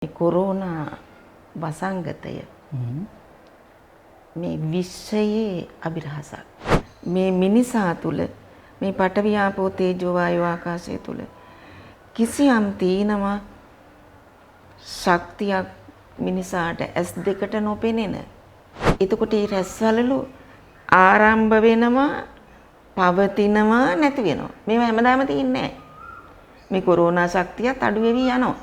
Corona වසංගතය මේ විශ්වයේ අභිරහසක්. මේ මිනිසා තුළ මේ පඨවි ආපෝ තේජෝ වායෝ ආකාශය තුළ කිසියම් තීනවා ශක්තියක් මිනිසාට ඇස් දෙකට නොපෙනෙන. එතකොට මේ රැස්වලලු ආරම්භ වෙනවා, පවතිනවා, නැති වෙනවා. මේවා හැමදාම තියෙන්නේ නැහැ. මේ කොරෝනා ශක්තියත් අඩු වෙවි යනවා.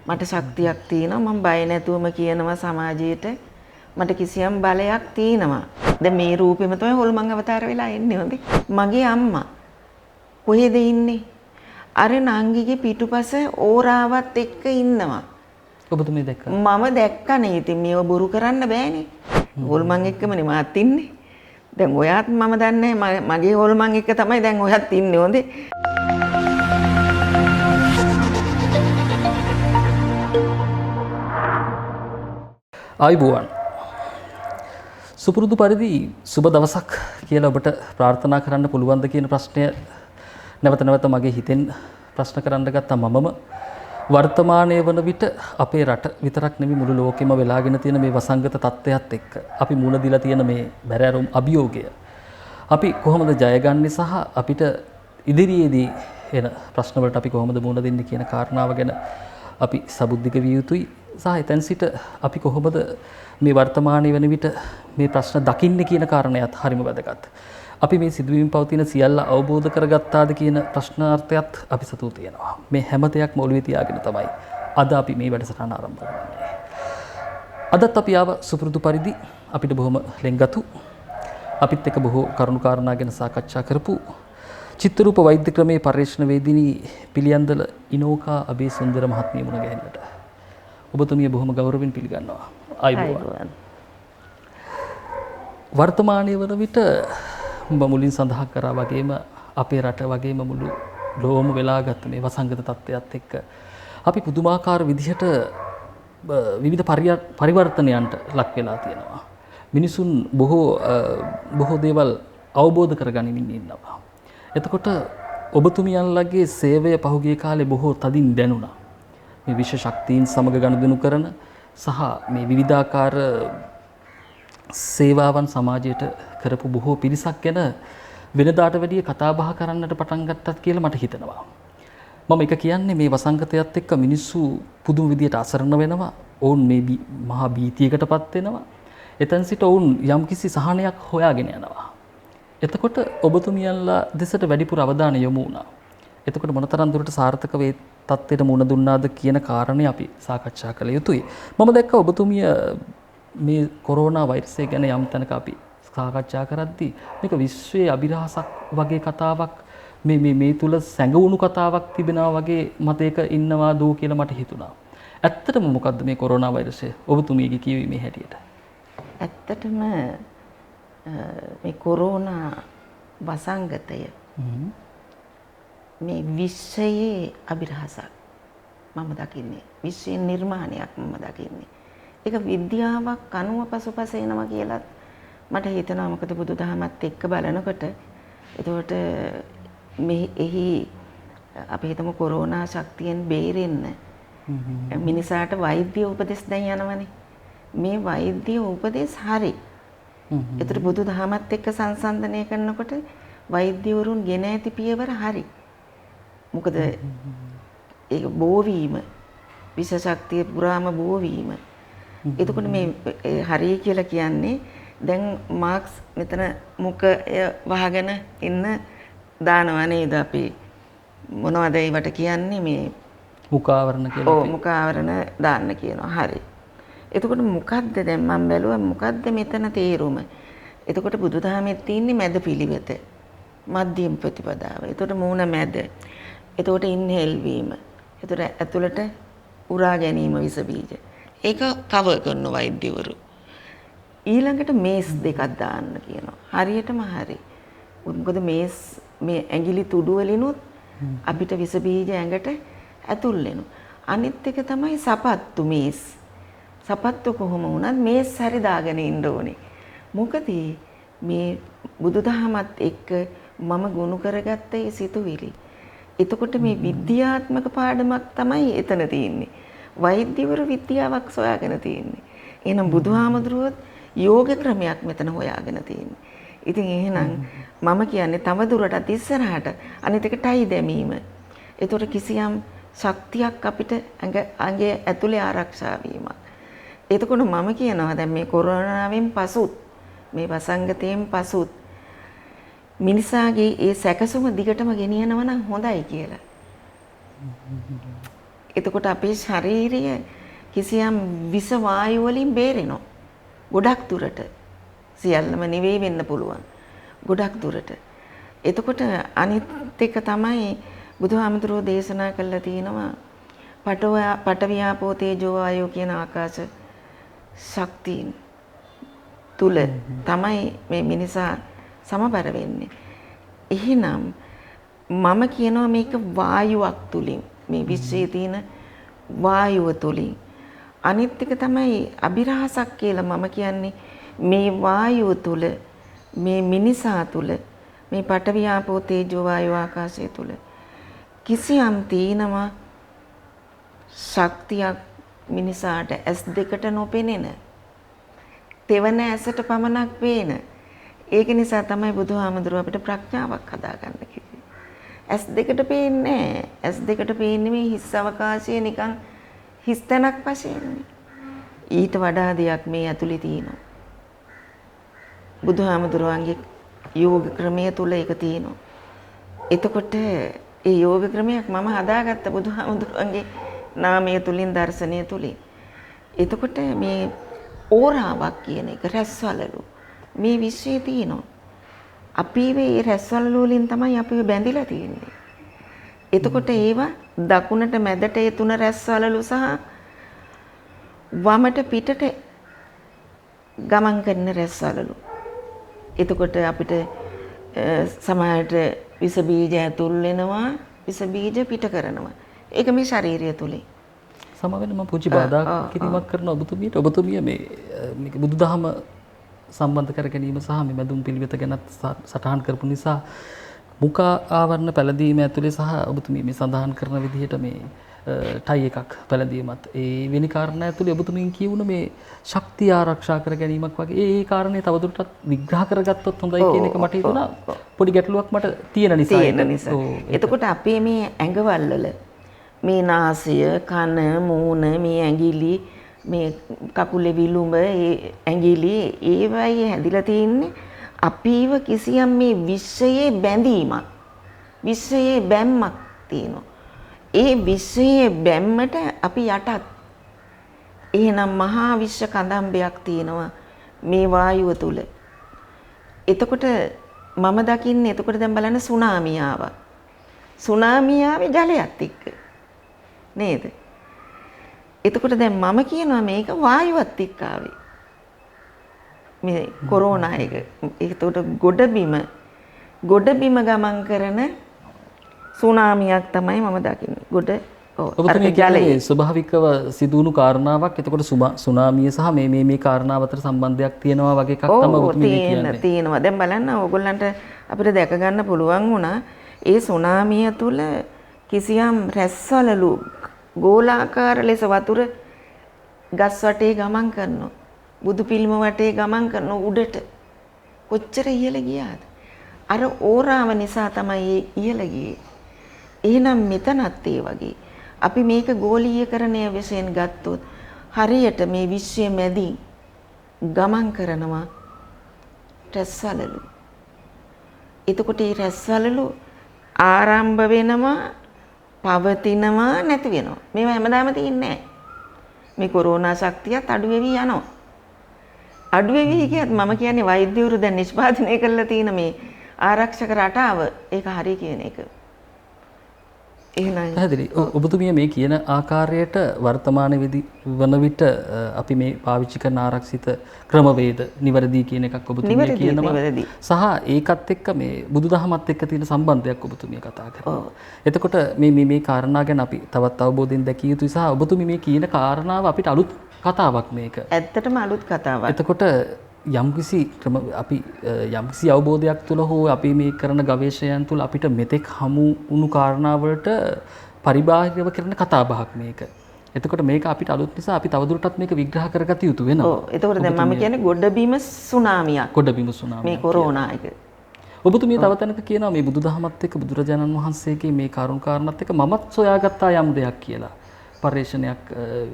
මට ශක්තියක් තියෙනවා, මම බය නැතුවම කියනවා සමාජයට මට කිසියම් බලයක් තියෙනවා. දැන් මේ රූපෙම තමයි හොල්මන් අවතාර වෙලා එන්නේ හොඳේ. මගේ අම්මා කොහෙද ඉන්නේ? අර නංගිගේ පිටුපස ඕරාවත් එක්ක ඉන්නවා. ඔබතුමී දැක්කා? මම දැක්කනේ. ඉතින් මේව බොරු කරන්න බෑනේ. හොල්මන් එක්කමනේ මාත් ඉන්නේ. දැන් ඔයාත් මම දන්නේ මගේ හොල්මන් එක්ක තමයි දැන් ඔයත් ඉන්නේ හොඳේ. ආයුබෝවන්. සුපුරුදු පරිදි සුබ දවසක් කියලා ඔබට ප්‍රාර්ථනා කරන්න පුළුවන්ද කියන ප්‍රශ්නය නැවත නැවත මගේ හිතෙන් ප්‍රශ්න කරන්න ගත්තා. මමම වර්තමානයේ වන විට අපේ රට විතරක් නෙමෙයි මුළු ලෝකෙම වෙලාගෙන තියෙන මේ වසංගත තත්ත්වයක් එක්ක අපි මුණ දීලා තියෙන මේ බැරෑරුම් අභියෝගය අපි කොහොමද ජයගන්නේ සහ අපිට ඉදිරියේදී එන ප්‍රශ්න වලට අපි කොහොමද මුණ දෙන්නේ කියන කාරණාව ගැන අපි සබුද්ධික විය යුතුයි. සහ එතෙන් සිට අපි කොහොමද මේ වර්තමානයේ වෙන විට මේ ප්‍රශ්න දකින්නේ කියන කාරණයත් හරිම වැදගත්. අපි මේ සිදුවීම් පවතින සියල්ල අවබෝධ කරගත්තාද කියන ප්‍රශ්නාර්ථයත් අපි සතු තියෙනවා. මේ හැම දෙයක්ම ඔළුවේ තියාගෙන තමයි අද අපි මේ වැඩසටහන ආරම්භ කරන්නේ. අදත් අපි ආව සුපුරුදු පරිදි අපිට බොහොම ලෙන්ගතු අපිත් එක්ක බොහෝ කරුණු කාරණා ගැන සාකච්ඡා කරපු චිත්‍රරූප වෛද්‍ය ක්‍රමයේ පර්යේෂණ වේදිනී පිළියන්දල ඉනෝකා අබේසුන්දර මහත්මිය මුණ ගැහෙන්නට ඔබතුමිය බොහොම ගෞරවයෙන් පිළිගන්නවා. ආයුබෝවන්. වර්තමානයේ වන විට මුලින් සඳහන් කරා වගේම අපේ රට වගේම මුළු ලෝකෙම වෙලාගත් මේ වසංගත තත්ත්වයක් එක්ක අපි පුදුමාකාර විදිහට විවිධ පරිවර්තනයන්ට ලක් වෙලා තියෙනවා. මිනිසුන් බොහෝ දේවල් අවබෝධ කරගනිමින් ඉන්නවා. එතකොට ඔබතුමියන්ලගේ සේවය පහුගිය කාලේ බොහෝ තදින් දැනුණා. මේ විශ්ව ශක්තියින් සමග ගනුදෙනු කරන සහ මේ විවිධාකාර සේවාවන් සමාජයට කරපු බොහෝ පිරිසක් ගැන වෙනදාට වැඩිය කතා බහ කරන්නට පටන් ගත්තත් කියලා මට හිතෙනවා. මම එක කියන්නේ මේ වසංගතයත් එක්ක මිනිස්සු පුදුම විදියට අසරණ වෙනවා. ඔවුන් මේ මහා භීතියකටපත් වෙනවා. එතෙන් සිට ඔවුන් යම්කිසි සහනයක් හොයාගෙන යනවා. එතකොට ඔබතුමියන්ලා දෙසට වැඩිපුර අවධානය යොමු වුණා. එතකොට මොනතරම් දුරට සාර්ථක වේ තත්ත්වයට මුහුණ දුන්නාද කියන කාරණේ අපි සාකච්ඡා කළ යුතුයි. මම දැක්කා ඔබතුමිය මේ කොරෝනා වෛරසය ගැන යම් තැනක අපි සාකච්ඡා කරද්දී මේක විශ්වයේ අභිරහසක් වගේ කතාවක් මේ තුල සැඟවුණු කතාවක් තිබෙනවා වගේ මතයක ඉන්නවා දෝ කියලා මට හිතුණා. ඇත්තටම මොකද්ද මේ කොරෝනා වෛරසය ඔබතුමියගේ කියවීමේ හැටියට? ඇත්තටම මේ කොරෝනා වසංගතය මේ විශ්වයේ අභිරහසක් මම දකින්නේ. විශ්වයේ නිර්මාණයක් මම දකින්නේ. ඒක විද්‍යාවක් අනුව පසුපස එනවා කියලා මට හිතෙනවා. මොකද බුදුදහමත් එක්ක බලනකොට එතකොට එහි අපි හිතමු කොරෝනා ශක්තියෙන් බේරෙන්න මිනිසාට වෛද්‍ය උපදෙස් දැන් යනවනේ. මේ වෛද්‍ය උපදෙස් හරි. ඒතර බුදුදහමත් එක්ක සංසන්දනය කරනකොට වෛද්‍යවරුන් ගෙන ඇති පියවර හරි. මොකද ඒක බෝවීම විෂ ශක්තිය පුරාම බෝවීම. එතකොට මේ හරි කියලා කියන්නේ දැන් මාක්ස් මෙතන මුඛය වහගෙන ඉන්න දානවා නේද අපි මොනවද ඒවට කියන්නේ මේ මුඛාවරණ කියලා. ඔව් මුඛාවරණ දාන්න කියනවා. හරි. එතකොට මොකද්ද දැන් මම බැලුවා මොකද්ද මෙතන තේරුම? එතකොට බුදුදහමෙත් තියෙන්නේ මැද පිළිවෙත. මධ්‍යම ප්‍රතිපදාව. එතකොට මූණ මැද. එතකොට ඉන්හෙල් වීම. එතකොට ඇතුළට උරා ගැනීම විස බීජ. ඒක කවර් කරන වෛද්‍යවරු. ඊළඟට මේස් දෙකක් දාන්න කියනවා. හරියටම හරි. මොකද මේස් මේ ඇඟිලි තුඩු වලිනුත් අපිට විස බීජ ඇඟට ඇතුල් වෙනවා. අනිත් එක තමයි සපත්තු මේස්. සපත්තු කොහොම වුණත් මේස් හරි දාගෙන ඉන්න ඕනේ. මොකද මේ බුදුදහමත් එක්ක මම ගොනු කරගත්ත ඒ සිතුවිලි. එතකොට මේ විද්‍යාත්මක පාඩමක් තමයි එතන තියෙන්නේ. වෛද්‍යවරු විද්‍යාවක් සොයාගෙන තියෙන්නේ. එහෙනම් බුදුහාමුදුරුවොත් යෝග ක්‍රමයක් මෙතන හොයාගෙන තියෙන්නේ. ඉතින් එහෙනම් මම කියන්නේ තව දුරටත් ඉස්සරහට අනිත් එක ටයි දැමීම. ඒතකොට කිසියම් ශක්තියක් අපිට ඇඟේ ඇතුලේ ආරක්ෂා වීමක්. එතකොට මම කියනවා දැන් මේ කොරෝනාවෙන් පසුත් මේ වසංගතයෙන් පසුත් මිනිසාගේ ඒ සැකසුම දිගටම ගෙනියනවා නම් හොඳයි කියලා. එතකොට අපේ ශරීරය කිසියම් විස වායු වලින් බේරෙනවා. ගොඩක් දුරට සියල්ලම නිවේ වෙන්න පුළුවන්. ගොඩක් දුරට. එතකොට අනිත් එක තමයි බුදුහාමුදුරුවෝ දේශනා කළා තියෙනවා පඨවියාපෝ තේජෝ වායෝ කියන ආකාශ ශක්තියින් තුල තමයි මේ මිනිසා සමබර වෙන්නේ. එහෙනම් මම කියනවා මේක වායුවක් තුලින් මේ විශ්වයේ තියෙන වායුව තුලින් අනිත් එක තමයි අභිරහසක් කියලා මම කියන්නේ මේ වායුව තුල මේ මිනිසා තුල මේ පඨවියාපෝ තේජෝ වායෝ ආකාශය තුල කිසියම් තියෙනවා ශක්තියක් මිනිසාට ඇස් දෙකට නොපෙනෙන තෙවන ඇසට පමණක් පේන. ඒක නිසා තමයි බුදුහාමුදුරුවෝ අපිට ප්‍රඥාවක් හදාගන්න කිව්වේ. ඇස් දෙකට පේන්නේ නැහැ. ඇස් දෙකට පේන්නේ මේ හිස් අවකාශයේ නිකන් හිස් තැනක් වශයෙන්. ඊට වඩා දෙයක් මේ ඇතුලේ තියෙනවා. බුදුහාමුදුරුවන්ගේ යෝග ක්‍රමය තුල ඒක තියෙනවා. එතකොට ඒ යෝග ක්‍රමයක් මම හදාගත්ත බුදුහාමුදුරුවන්ගේ නාමය තුලින් දර්ශනය තුලින්. එතකොට මේ ඕරාවක් කියන එක රැස්වලලු මේ විශ්වයේ තියෙනවා. අපි මේ රැස්වලලු වලින් තමයි අපි බැඳිලා තියෙන්නේ. එතකොට ඒවා දකුණට මැදට ඒ තුන රැස්වලලු සහ වමට පිටට ගමන් කරන රැස්වලලු. එතකොට අපිට සමහරට විස බීජ ඇතුල් වෙනවා, විස බීජ පිට කරනවා. ඒක මේ ශාරීරිය තුලින්. සමගන මම පුංචි බාධා කිරීමක් කරන ඔබතුමිය මේක බුදුදහම සම්බන්ධ කර ගැනීම සහ මේ මැදුම් පිළිවෙත ගැන සටහන් කරපු නිසා මුඛ ආවරණ පැළඳීම ඇතුලේ සහ ඔබතුමිය මේ සඳහන් කරන විදිහට මේ ටයි එකක් පැළඳීමත් ඒ වෙනි කාරණා ඇතුලේ ඔබතුමියන් කියවුන මේ ශක්තිය ආරක්ෂා කර ගැනීමක් වගේ ඒ කාරණේ තවදුරටත් විග්‍රහ කරගත්තොත් හොඳයි කියන එක මට හිතුණා. පොඩි ගැටලුවක් මට තියෙන නිසා. එතකොට අපේ මේ ඇඟවල් වල මේ නාසය, කන, මූණ, මේ ඇඟිලි, මේ කකුලේ විලුඹ, ඒ ඇඟිලි ඒවයි හැදිලා තියෙන්නේ අපිව කිසියම් මේ විශ්වයේ බැඳීමක්. විශ්වයේ බැම්මක් තියෙනවා. ඒ විශ්වයේ බැම්මට අපි යටත්. එහෙනම් මහා විශ්ව කදම්බයක් තියෙනවා මේ වායුව තුල. එතකොට මම දකින්නේ එතකොට දැන් බලන්න සුනාමිය ආවා. සුනාමිය ආවේ ජලයත් එක්ක. නේද? එතකොට දැන් මම කියනවා මේක වායුවත් එක්ක ආවේ. මේ කොරෝනා එක. ඒකට ගොඩබිම ගමන් කරන සුනාමියක් තමයි මම දකින්නේ. ඔබතුමිය කියන්නේ ස්වභාවිකව සිදුවුණු කාරණාවක්. එතකොට සුනාමිය සහ මේ කාරණාව අතර සම්බන්ධයක් තියෙනවා වගේ එකක් තමයි ඔබතුමිය කියන්නේ. තියෙනවා. දැන් බලන්න ඕගොල්ලන්ට අපිට දැක ගන්න පුළුවන් වුණා ඒ සුනාමිය තුල කිසියම් රැස්වලලු ගෝලාකාර ලෙස වතුර ගස් වටේ ගමන් කරනවා. බුදු පිළිම වටේ ගමන් කරන උඩට කොච්චර ඉහළ ගියාද? අර ඕරාව නිසා තමයි ඉහළ ගියේ. එහෙනම් මෙතනත් ඒ වගේ අපි මේක ගෝලීයකරණය වශයෙන් ගත්තොත් හරියට මේ විශ්වයේ මැදින් ගමන් කරනවා රැස්වලලු. එතකොට මේ රැස්වලලු ආරම්භ වෙනවා, පවතිනවා, නැති වෙනවා. මේවා හැමදාම තියෙන්නේ නැහැ. මේ කොරෝනා ශක්තියත් අඩු වෙවි යනවා. අඩු වෙවි කියත් මම කියන්නේ වෛද්‍යවරු දැන් නිෂ්පාදනය කරලා තියෙන මේ ආරක්ෂක රටාව ඒක හරි කියන එක. එහෙනම් පැහැදිලි. ඔබතුමිය මේ කියන ආකාරයට වර්තමාන වන විට අපි මේ පාවිච්චි කරන ආරක්ෂිත ක්‍රමවේද නිවැරදි කියන එකක් ඔබතුමිය කියනවා. සහ ඒකත් එක්ක මේ බුදුදහමත් එක්ක තියෙන සම්බන්ධයක් ඔබතුමිය කතා කරනවා. එතකොට මේ කාරණා ගැන අපි තවත් අවබෝධයෙන් දැකිය යුතුයි සහ ඔබතුමිය මේ කියන කාරණාව අපිට අලුත් කතාවක් මේක. ඇත්තටම අලුත් කතාවක්. එතකොට යම්කිසි අවබෝධයක් තුළ හෝ අපි මේ කරන ගවේෂණයන් තුළ අපිට මෙතෙක් හමු වුණු කාරණාවලට පරිබාහිරව කරන කතාබහක් මේක. එතකොට මේක අපිට අලුත් නිසා අපි තවදුරටත් මේක විග්‍රහ කරගත යුතු වෙනවා. ඔව්. එතකොට දැන් මම කියන්නේ ගොඩබිම සුනාමියක්. ගොඩබිම සුනාමියක්. මේ කොරෝනා එක. ඔබතුමිය තව තැනක කියනවා මේ බුදුදහමත් එක්ක බුදුරජාණන් වහන්සේගේ මේ කරුණ කාරණාත් එක්ක මමත් සොයාගත්තා යම් දෙයක් කියලා. පරිශ්‍රණයක්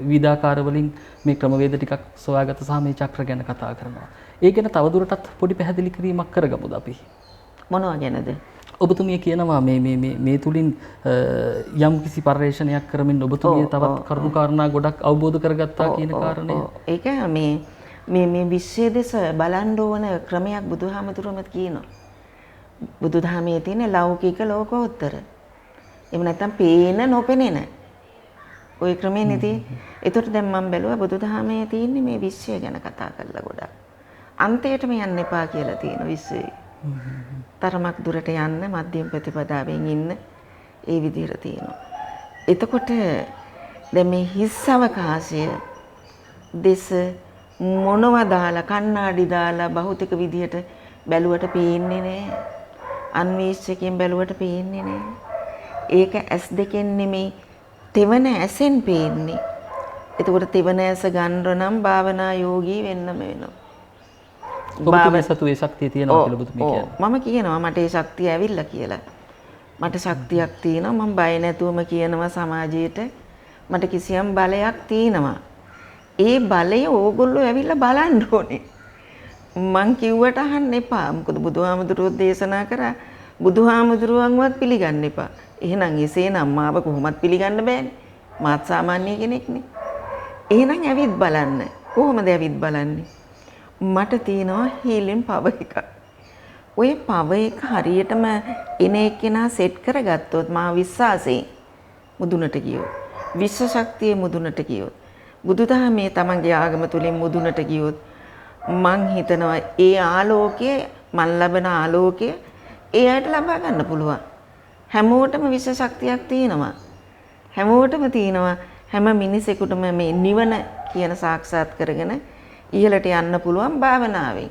විවිධාකාර වලින් මේ ක්‍රමවේද ටිකක් සොයාගත සහ මේ චක්‍ර ගැන කතා කරනවා. ඒ ගැන තවදුරටත් පොඩි පැහැදිලි කිරීමක් කරගමුද අපි? මොනවා ගැනද? ඔබතුමිය කියනවා මේ තුලින් යම් කිසි පරිශ්‍රණයක් කරමින් ඔබතුමිය තවත් කරුණු කාරණා ගොඩක් අවබෝධ කරගත්තා කියන කාරණය. ඒක මේ විශ්වයේ දෙස බලන්න ඕන ක්‍රමයක් බුදුහාමුදුරුවෝම කියනවා. බුදුදහමේ තියෙන ලෞකික ලෝකෝත්තර. එහෙම නැත්නම් පේන නොපෙනෙන. ওই ක්‍රමේ නෙති. ඒතකොට දැන් මම බැලුවා බුදුදහමේ තියෙන්නේ මේ විශ්වය ගැන කතා කරලා ගොඩක්. අන්තයටම යන්න එපා කියලා තියෙන විශ්වයේ. තරමක් දුරට යන්න මධ්‍යම ප්‍රතිපදාවෙන් ඉන්න ඒ විදිහට තියෙනවා. එතකොට දැන් මේ හිස් අවකාශය දෙස මොනවා දාලා කණ්ණාඩි දාලා භෞතික විදිහට බැලුවට පේන්නේ නැහැ. අන්වීක්ෂකයෙන් බැලුවට පේන්නේ නැහැ. ඒක ඇස් දෙකෙන් නෙමෙයි තෙවන ඇසෙන් පේන්නේ. එතකොට තෙවන ඇස ගන්න නම් භාවනා යෝගී වෙන්නම වෙනවා. ඔබතුමිය සතු ඒ ශක්තිය තියෙනවා කියලා ඔබතුමිය කියන්නේ. මම කියනවා මට ඒ ශක්තිය ඇවිල්ලා කියලා. මට ශක්තියක් තියෙනවා මම බය නැතුවම කියනවා සමාජයට මට කිසියම් බලයක් තියෙනවා. ඒ බලය ඕගොල්ලෝ ඇවිල්ලා බලන්න ඕනේ. මං කිව්වට අහන්න එපා. මොකද බුදුහාමුදුරුවෝ දේශනා කරා බුදුහාමුදුරුවන්වත් පිළිගන්න එපා. එහෙනම් එසේනම් මාව කොහොමත් පිළිගන්න බෑනේ. මාත් සාමාන්‍ය කෙනෙක්නේ. එහෙනම් ඇවිත් බලන්න. කොහොමද ඇවිත් බලන්නේ? මට තියෙනවා හීලින් පව එකක්. ඔය පව එක හරියටම එන එක්කෙනා සෙට් කරගත්තොත් මා විශ්වාසයෙන් මුදුනට ගියොත් විශ්ව ශක්තියේ මුදුනට ගියොත් බුදුදහමේ තමන්ගේ ආගම තුලින් මුදුනට ගියොත් මං හිතනවා ඒ ආලෝකය මන් ලබන ආලෝකය ඒ අයට ලබා ගන්න පුළුවන්. හැමෝටම විශ්ව ශක්තියක් තියෙනවා. හැමෝටම තියෙනවා. හැම මිනිසෙකුටම මේ නිවන කියන සාක්ෂාත් කරගෙන ඉහළට යන්න පුළුවන් භාවනාවෙන්.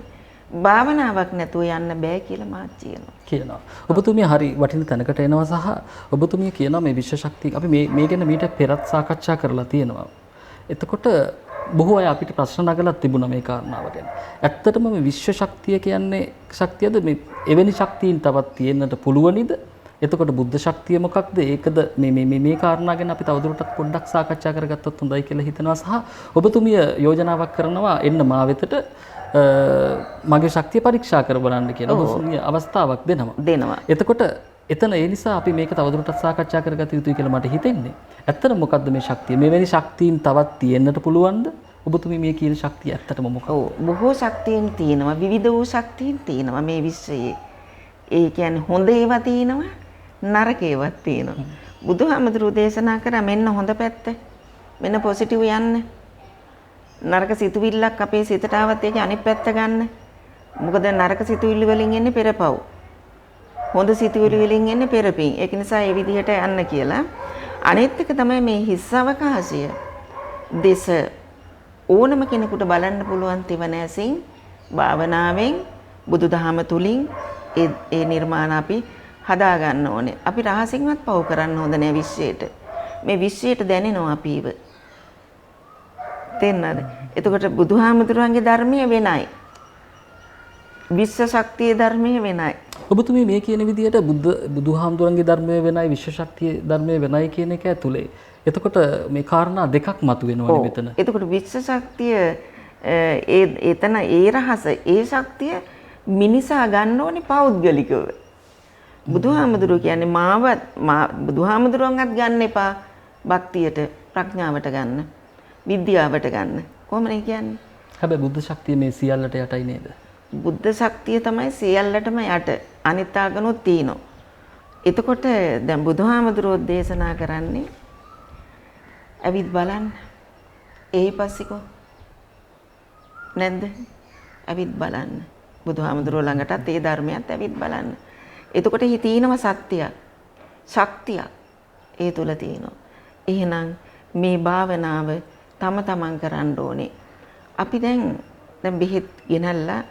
භාවනාවක් නැතුව යන්න බෑ කියලා මාත් කියනවා. ඔබතුමිය හරි වටින තැනකට එනවා සහ ඔබතුමිය කියනවා මේ විශ්ව ශක්තිය අපි මේ ගැන මීට පෙරත් සාකච්ඡා කරලා තියෙනවා. එතකොට බොහෝ අය අපිට ප්‍රශ්න නගලා තිබුණා මේ කාරණාව ගැන. ඇත්තටම මේ විශ්ව ශක්තිය කියන්නේ ශක්තියද මේ එවැනි ශක්තියින් තවත් තියෙන්නට පුළුවනිද? එතකොට බුද්ධ ශක්තිය මොකක්ද? ඒකද මේ කාරණා ගැන අපි තවදුරටත් පොඩ්ඩක් සාකච්ඡා කරගත්තොත් හොඳයි කියලා හිතනවා සහ ඔබතුමිය යෝජනාවක් කරනවා එන්න මා වෙතට මගේ ශක්තිය පරීක්ෂා කර බලන්න කියලා ඔබතුමිය අවස්ථාවක් දෙනවා. එතකොට එතන ඒ නිසා අපි මේක තවදුරටත් සාකච්ඡා කරගත යුතුයි කියලා මට හිතෙන්නේ. ඇත්තට මොකද්ද මේ ශක්තිය? මෙවැනි ශක්තියින් තවත් තියෙන්නට පුළුවන්ද? ඔබතුමිය මේ කියන ශක්තිය ඇත්තටම මොකක්ද? බොහෝ ශක්තියින් තියෙනවා. විවිධ වූ ශක්තියින් තියෙනවා මේ විශ්වයේ. ඒ කියන්නේ හොඳ ඒවා තියෙනවා. නරක ඒවාත් තියෙනවා. බුදුහාමුදුරුවෝ දේශනා කරා මෙන්න හොඳ පැත්ත. මෙන්න පොසිටිව් යන්න. නරක සිතුවිල්ලක් අපේ සිතට ආවත් ඒක අනිත් පැත්ත ගන්න. මොකද නරක සිතුවිලි වලින් එන්නේ පෙරපව්. හොඳ සිතුවිලි වලින් එන්නේ පෙරපින්. ඒක නිසා මේ විදිහට යන්න කියලා. අනිත් එක තමයි මේ හිස් අවකාශය. දෙස ඕනම කෙනෙකුට බලන්න පුළුවන් තෙවන ඇසින් භාවනාවෙන් බුදුදහම තුලින් ඒ නිර්මාණ අපි හදා ගන්න ඕනේ. අපි රහසින්වත් පව කරන්න හොඳ නෑ විශ්වයට. මේ විශ්වයට දැනෙනවා අපිව. තේන්නද? එතකොට බුදුහාමුදුරන්ගේ ධර්මය වෙනයි. විශ්ව ශක්තියේ ධර්මය වෙනයි. ඔබතුමී මේ කියන විදිහට බුදුහාමුදුරන්ගේ ධර්මය වෙනයි විශ්ව ශක්තියේ ධර්මය වෙනයි කියන එක ඇතුලේ. එතකොට මේ කාරණා දෙකක් මතුවෙනවනේ මෙතන. එතකොට විශ්ව ශක්තිය එතන ඒ රහස ඒ ශක්තිය මිනිසා ගන්න ඕනේ පෞද්ගලිකව. බුදුහාමුදුරුවෝ කියන්නේ මාවත් බුදුහාමුදුරුවන්වත් ගන්න එපා භක්තියට ප්‍රඥාවට ගන්න විද්‍යාවට ගන්න කොහොමද කියන්නේ? හැබැයි බුද්ධ ශක්තිය මේ සියල්ලට යටයි නේද? බුද්ධ ශක්තිය තමයි සියල්ලටම යට. අනිත් ආගමොත් තියෙනවා. එතකොට දැන් බුදුහාමුදුරුවෝ දේශනා කරන්නේ ඇවිත් බලන්න. එයිපස්සිකෝ නැද්ද? ඇවිත් බලන්න. බුදුහාමුදුරුවෝ ළඟටත් ඒ ධර්මයත් ඇවිත් බලන්න. එතකොට හි තියෙනවා සත්‍යයක්. ශක්තියක් ඒ තුල තියෙනවා. එහෙනම් මේ භාවනාව තම තමන් කරන්න ඕනේ. අපි දැන් බෙහෙත් ගෙනල්ලා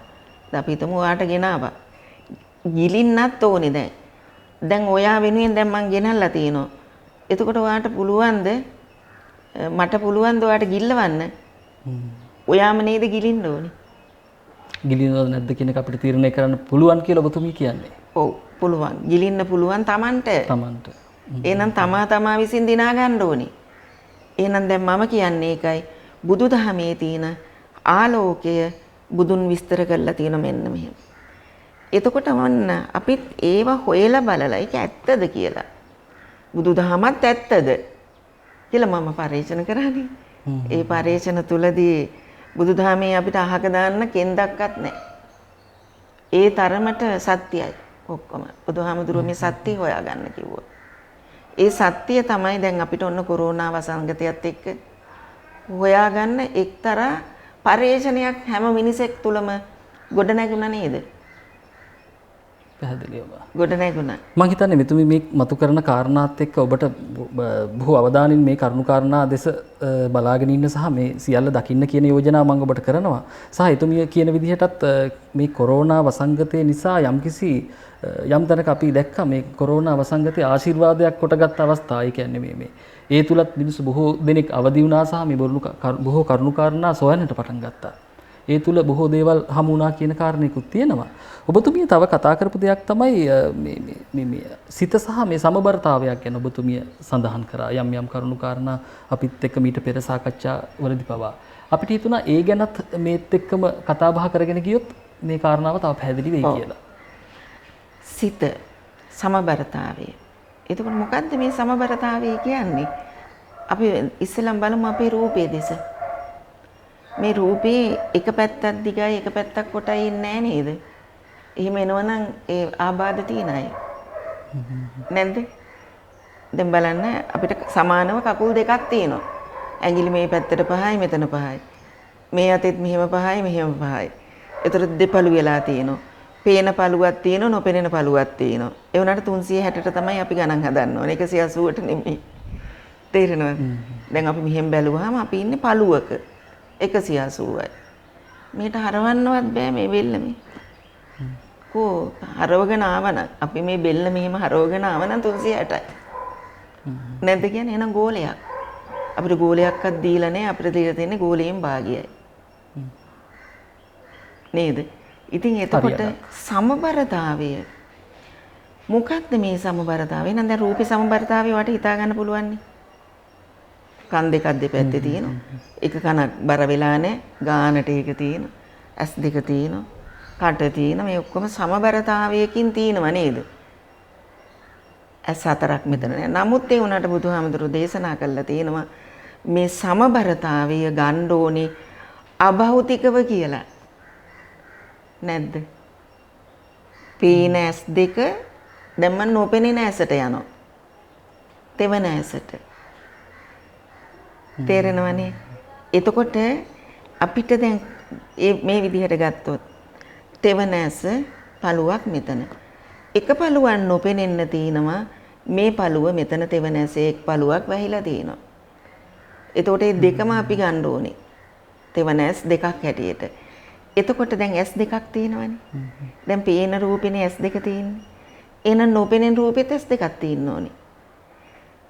අපි හිතමු ඔයාට ගෙනාවා. ගිලින්නත් ඕනේ දැන්. දැන් ඔයා වෙනුවෙන් දැන් මං ගෙනල්ලා තියෙනවා. එතකොට ඔයාට පුළුවන්ද මට පුළුවන් ද ඔයාට ගිල්ලවන්න? ඔයාම නේද ගිලින්න ඕනේ. ගිලිනවද නැද්ද කියන එක අපිට තීරණය කරන්න පුළුවන් කියලා ඔබතුමී කියන්නේ. ඔව් පුළුවන්. ගිලින්න පුළුවන් Tamanට. එහෙනම් තමා විසින් දිනා ගන්න ඕනේ. එහෙනම් දැන් මම කියන්නේ ඒකයි. බුදුදහමේ තියෙන ආලෝකය බුදුන් විස්තර කරලා තියෙන මෙන්න මෙහෙම. එතකොට වන්න අපිත් ඒව හොයලා බලලා ඒක ඇත්තද කියලා. බුදුදහමත් ඇත්තද කියලා මම පරීක්ෂණ කරන්නේ. ඒ පරීක්ෂණ තුලදී බුදුදහමේ අපිට අහක දාන්න කෙන්දක්වත් නැහැ. ඒ තරමට සත්‍යයි ඔක්කොම. බුදුහාමුදුරුවෝ මේ සත්‍ය හොයාගන්න කිව්වා. ඒ සත්‍ය තමයි දැන් අපිට ඔන්න කොරෝනා වසංගතයත් එක්ක හොයාගන්න එක්තරා පරීක්ෂණයක් හැම මිනිසෙක් තුලම ගොඩ නැගුණා නේද? පැහැදිලිවම. ගොඩ නැගුණා. මම හිතන්නේ මෙතුමි මේ මතු කරන කාරණාත් එක්ක ඔබට බොහෝ අවධානයෙන් මේ කරුණු කාරණා දෙස බලාගෙන ඉන්න සහ මේ සියල්ල දකින්න කියන යෝජනාව මම ඔබට කරනවා. සහ එතුමිය කියන විදිහටත් මේ කොරෝනා වසංගතය නිසා යම්කිසි යම් තැනක අපි දැක්කා මේ කොරෝනා වසංගතයේ ආශිර්වාදයක් කොටගත් අවස්ථා. ඒ කියන්නේ මේ ඒ තුලත් මිනිස්සු බොහෝ දෙනෙක් අවදි වුණා සහ මේ බොහෝ කරුණු කාරණා සොයන්නට පටන් ගත්තා. ඒ තුල බොහෝ දේවල් හමු වුණා කියන කාරණේකුත් තියෙනවා. ඔබතුමිය තව කතා කරපු දෙයක් තමයි මේ සිත සහ මේ සමබරතාවයක් ගැන ඔබතුමිය සඳහන් කරා. යම් කරුණු කාරණා අපිත් එක්ක මීට පෙර සාකච්ඡා වලදී පවා අපිට හිතුණා ඒ ගැනත් මේත් එක්කම කතා බහ කරගෙන ගියොත් මේ කාරණාව තව පැහැදිලි වෙයි කියලා. සිත සමබරතාවය. එතකොට මොකද්ද මේ සමබරතාවය කියන්නේ? අපි ඉස්සෙල්ලම බලමු අපේ රූපයේ දෙස. මේ රූපේ එක පැත්තක් දිගයි එක පැත්තක් කොටයි ඉන්නේ නේද? එහෙම එනවනම් ඒ ආබාධ තියන අය. නැද්ද? දැන් බලන්න අපිට සමානව කකුල් දෙකක් තියෙනවා. ඇඟිලි මේ පැත්තට පහයි මෙතන පහයි. මේ අතෙත් මෙහෙම පහයි මෙහෙම පහයි. ඒතර දෙපළු වෙලා තියෙනවා. පේන පළුවක් තියෙනවා නොපෙනෙන පළුවක් තියෙනවා. ඒ වුණාට 360ට තමයි අපි ගණන් හදන්න ඕනේ. 180ට නෙමෙයි. තේරෙනවද? දැන් අපි මෙහෙම බැලුවාම අපි ඉන්නේ පළුවක. 180යි. මේට හරවන්නවත් බෑ මේ බෙල්ල මේ. කෝ හරවගෙන ආවනම් අපි මේ බෙල්ල මෙහෙම හරවගෙන ආවනම් 360යි. නැද්ද කියන්නේ එහෙනම් ගෝලයක්. අපිට ගෝලයක්වත් දීලා නැහැ. අපිට දීලා තියෙන්නේ ගෝලයෙන් භාගයයි. නේද? ඉතින් එතකොට සමබරතාවය මොකක්ද මේ සමබරතාවය? එහෙනම් දැන් රූපේ සමබරතාවය වට හිතා ගන්න පුළුවන් නේ. කන් දෙකක් දෙපැත්තේ තියෙනවා. එක කනක් බර වෙලා නැහැ. ගානට එක තියෙනවා. ඇස් දෙක තියෙනවා. කට තියෙනවා. මේ ඔක්කොම සමබරතාවයකින් තියෙනවා නේද? ඇස් හතරක් මෙතන නැහැ. නමුත් ඒ උනාට බුදුහාමුදුරුවෝ දේශනා කළා තියෙනවා මේ සමබරතාවය ගන්න ඕනේ අභෞතිකව කියලා. නැද්ද? පේන ඇස් දෙක දැන් මම නොපෙනෙන ඇසට යනවා. තෙවන ඇසට. තේරෙනවනේ. එතකොට අපිට දැන් මේ විදිහට ගත්තොත් තෙවන ඇස පළුවක් මෙතන. එක පළුවක් නොපෙනෙන්න තියෙනවා. මේ පළුව මෙතන තෙවන ඇසේ එක් පළුවක් වැහිලා තියෙනවා. එතකොට මේ දෙකම අපි ගන්න ඕනේ. තෙවන ඇස් දෙකක් හැටියට. එතකොට දැන් ඇස් දෙකක් තියෙනවනේ. දැන් පේන රූපේනේ ඇස් දෙක තියෙන්නේ. එහෙනම් නොපෙනෙන රූපෙත් ඇස් දෙකක් තියෙන්න ඕනේ.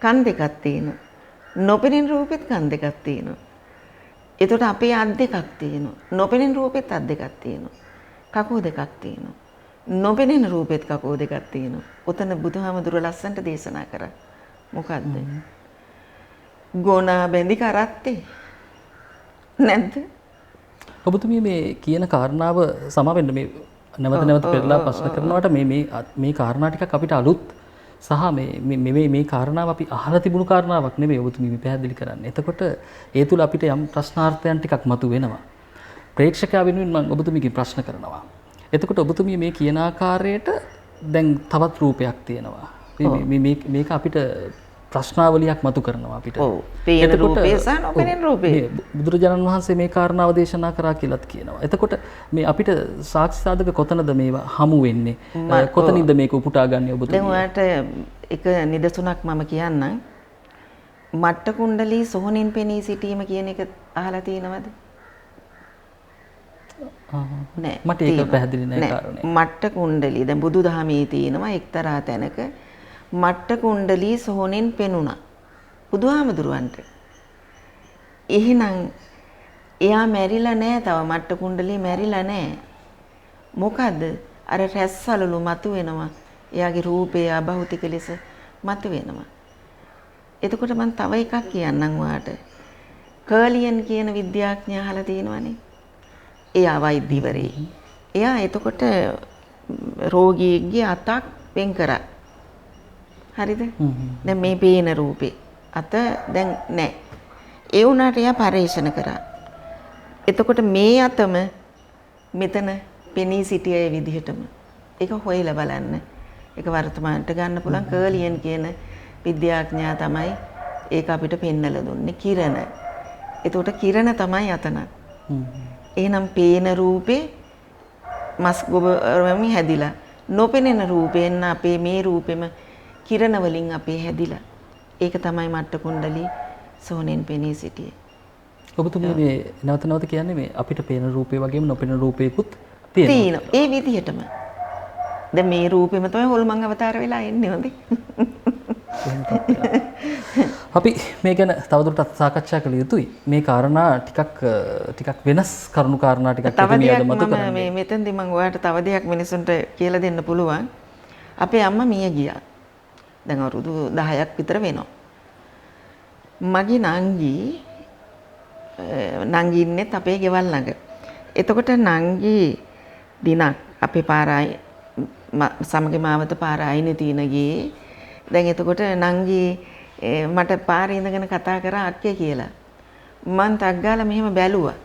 කන් දෙකක් තියෙනවා. නොපෙනෙන රූපෙත් කන් දෙකක් තියෙනවා. එතකොට අපේ අත් දෙකක් තියෙනවා. නොපෙනෙන රූපෙත් අත් දෙකක් තියෙනවා. කකුල් දෙකක් තියෙනවා. නොපෙනෙන රූපෙත් කකුල් දෙකක් තියෙනවා. උතන බුදුහාමුදුරුවෝ ලස්සන්ට දේශනා කරා. මොකද්ද? ගෝනා බැඳි කරත්තේ. නැද්ද? ඔබතුමිය මේ කියන කාරණාව සමවෙන්න මේ නැවත පෙරලා ප්‍රශ්න කරනවට මේ කාරණා ටිකක් අපිට අලුත් සහ මේ කාරණාව අපි අහලා තිබුණු කාරණාවක් නෙමෙයි ඔබතුමිය මේ පැහැදිලි කරන්නේ. එතකොට ඒ තුල අපිට යම් ප්‍රශ්නාර්ථයන් ටිකක් මතුවෙනවා. ප්‍රේක්ෂකයා වෙනුවෙන් මම ඔබතුමියගෙන් ප්‍රශ්න කරනවා. එතකොට ඔබතුමිය මේ කියන ආකාරයට දැන් තවත් රූපයක් තියෙනවා. මේක අපිට ප්‍රශ්නාවලියක් මතු කරනවා අපිට. ඔව්. පේන රූපේ සහ නොපෙනෙන රූපේ. බුදුරජාණන් වහන්සේ මේ කාරණාව දේශනා කරා කියලාත් කියනවා. එතකොට මේ අපිට සාක්ෂි සාධක කොතනද මේවා හමු වෙන්නේ? කොතනින්ද මේක උපුටා ගන්නේ ඔබතුමිය? දැන් ඔයාලට එක නිදසුනක් මම කියන්නම්. මට්ට කුණ්ඩලී සොහොනින් පෙනී සිටීම කියන එක අහලා තියෙනවද? නෑ. මට ඒක පැහැදිලි නෑ කාරණේ. මට්ට කුණ්ඩලී දැන් බුදුදහමේ තියෙනවා එක්තරා තැනක මට්ට කුණ්ඩලී සොහොනෙන් පෙනුණා බුදුහාමුදුරුවන්ට. එහෙනම් එයා මැරිලා නෑ තව මට්ට කුණ්ඩලී මැරිලා නෑ. මොකද අර රැස්සලලු මතුවෙනවා. එයාගේ රූපය අභෞතික ලෙස මතුවෙනවා. එතකොට මම තව එකක් කියන්නම් ඔයාට. කර්ලියන් කියන විද්‍යාඥයා අහලා තියෙනවනේ. එයා වෛද්‍යවරයෙක්. එයා එතකොට රෝගියෙක්ගේ අතක් වෙන් කරා. හරිද? දැන් මේ පේන රූපේ අත දැන් නැහැ. ඒ වුණාට එයා පරීක්ෂණ කරා. එතකොට මේ අතම මෙතන පෙනී සිටියේ විදිහටම. ඒක හොයලා බලන්න. ඒක වර්තමානට ගන්න පුළුවන් කර්ලියන් කියන විද්‍යාඥයා තමයි ඒක අපිට පෙන්නලා දුන්නේ කිරණ. එතකොට කිරණ තමයි අතන. එහෙනම් පේන රූපේ මස් ගොබරමින් හැදිලා නොපෙනෙන රූපෙන් අපේ මේ රූපෙම කිරණ වලින් අපේ හැදිලා. ඒක තමයි මට්ට කුණ්ඩලී සෝනෙන් පෙනී සිටියේ. ඔබතුමිය මේ නැවත නැවත කියන්නේ මේ අපිට පේන රූපේ වගේම නොපෙනෙන රූපේකුත් තියෙනවා. ඒ විදිහටම. දැන් මේ රූපෙම තමයි හොල්මන් අවතාර වෙලා එන්නේ හොඳේ. අපි මේ ගැන තවදුරටත් සාකච්ඡා කළ යුතුයි. මේ කාරණා ටිකක් වෙනස් කරුණු කාරණා ටිකක් එතුමියද මතු කරන්නේ. මේ මෙතෙන්දී මම ඔයාලට තව දෙයක් මිනිසුන්ට කියලා දෙන්න පුළුවන්. අපේ අම්මා මිය ගියා. දැන් අවුරුදු 10ක් විතර වෙනවා. මගේ නංගි ඉන්නෙත් අපේ ගෙවල් ළඟ. එතකොට නංගි දිනක් අපේ පාරයි සමග මාවත පාර අයිනේ තියෙන ගියේ. දැන් එතකොට නංගි මට පාරේ ඉඳගෙන කතා කරා අක්කේ කියලා. මං ටක් ගාලා මෙහෙම බැලුවා.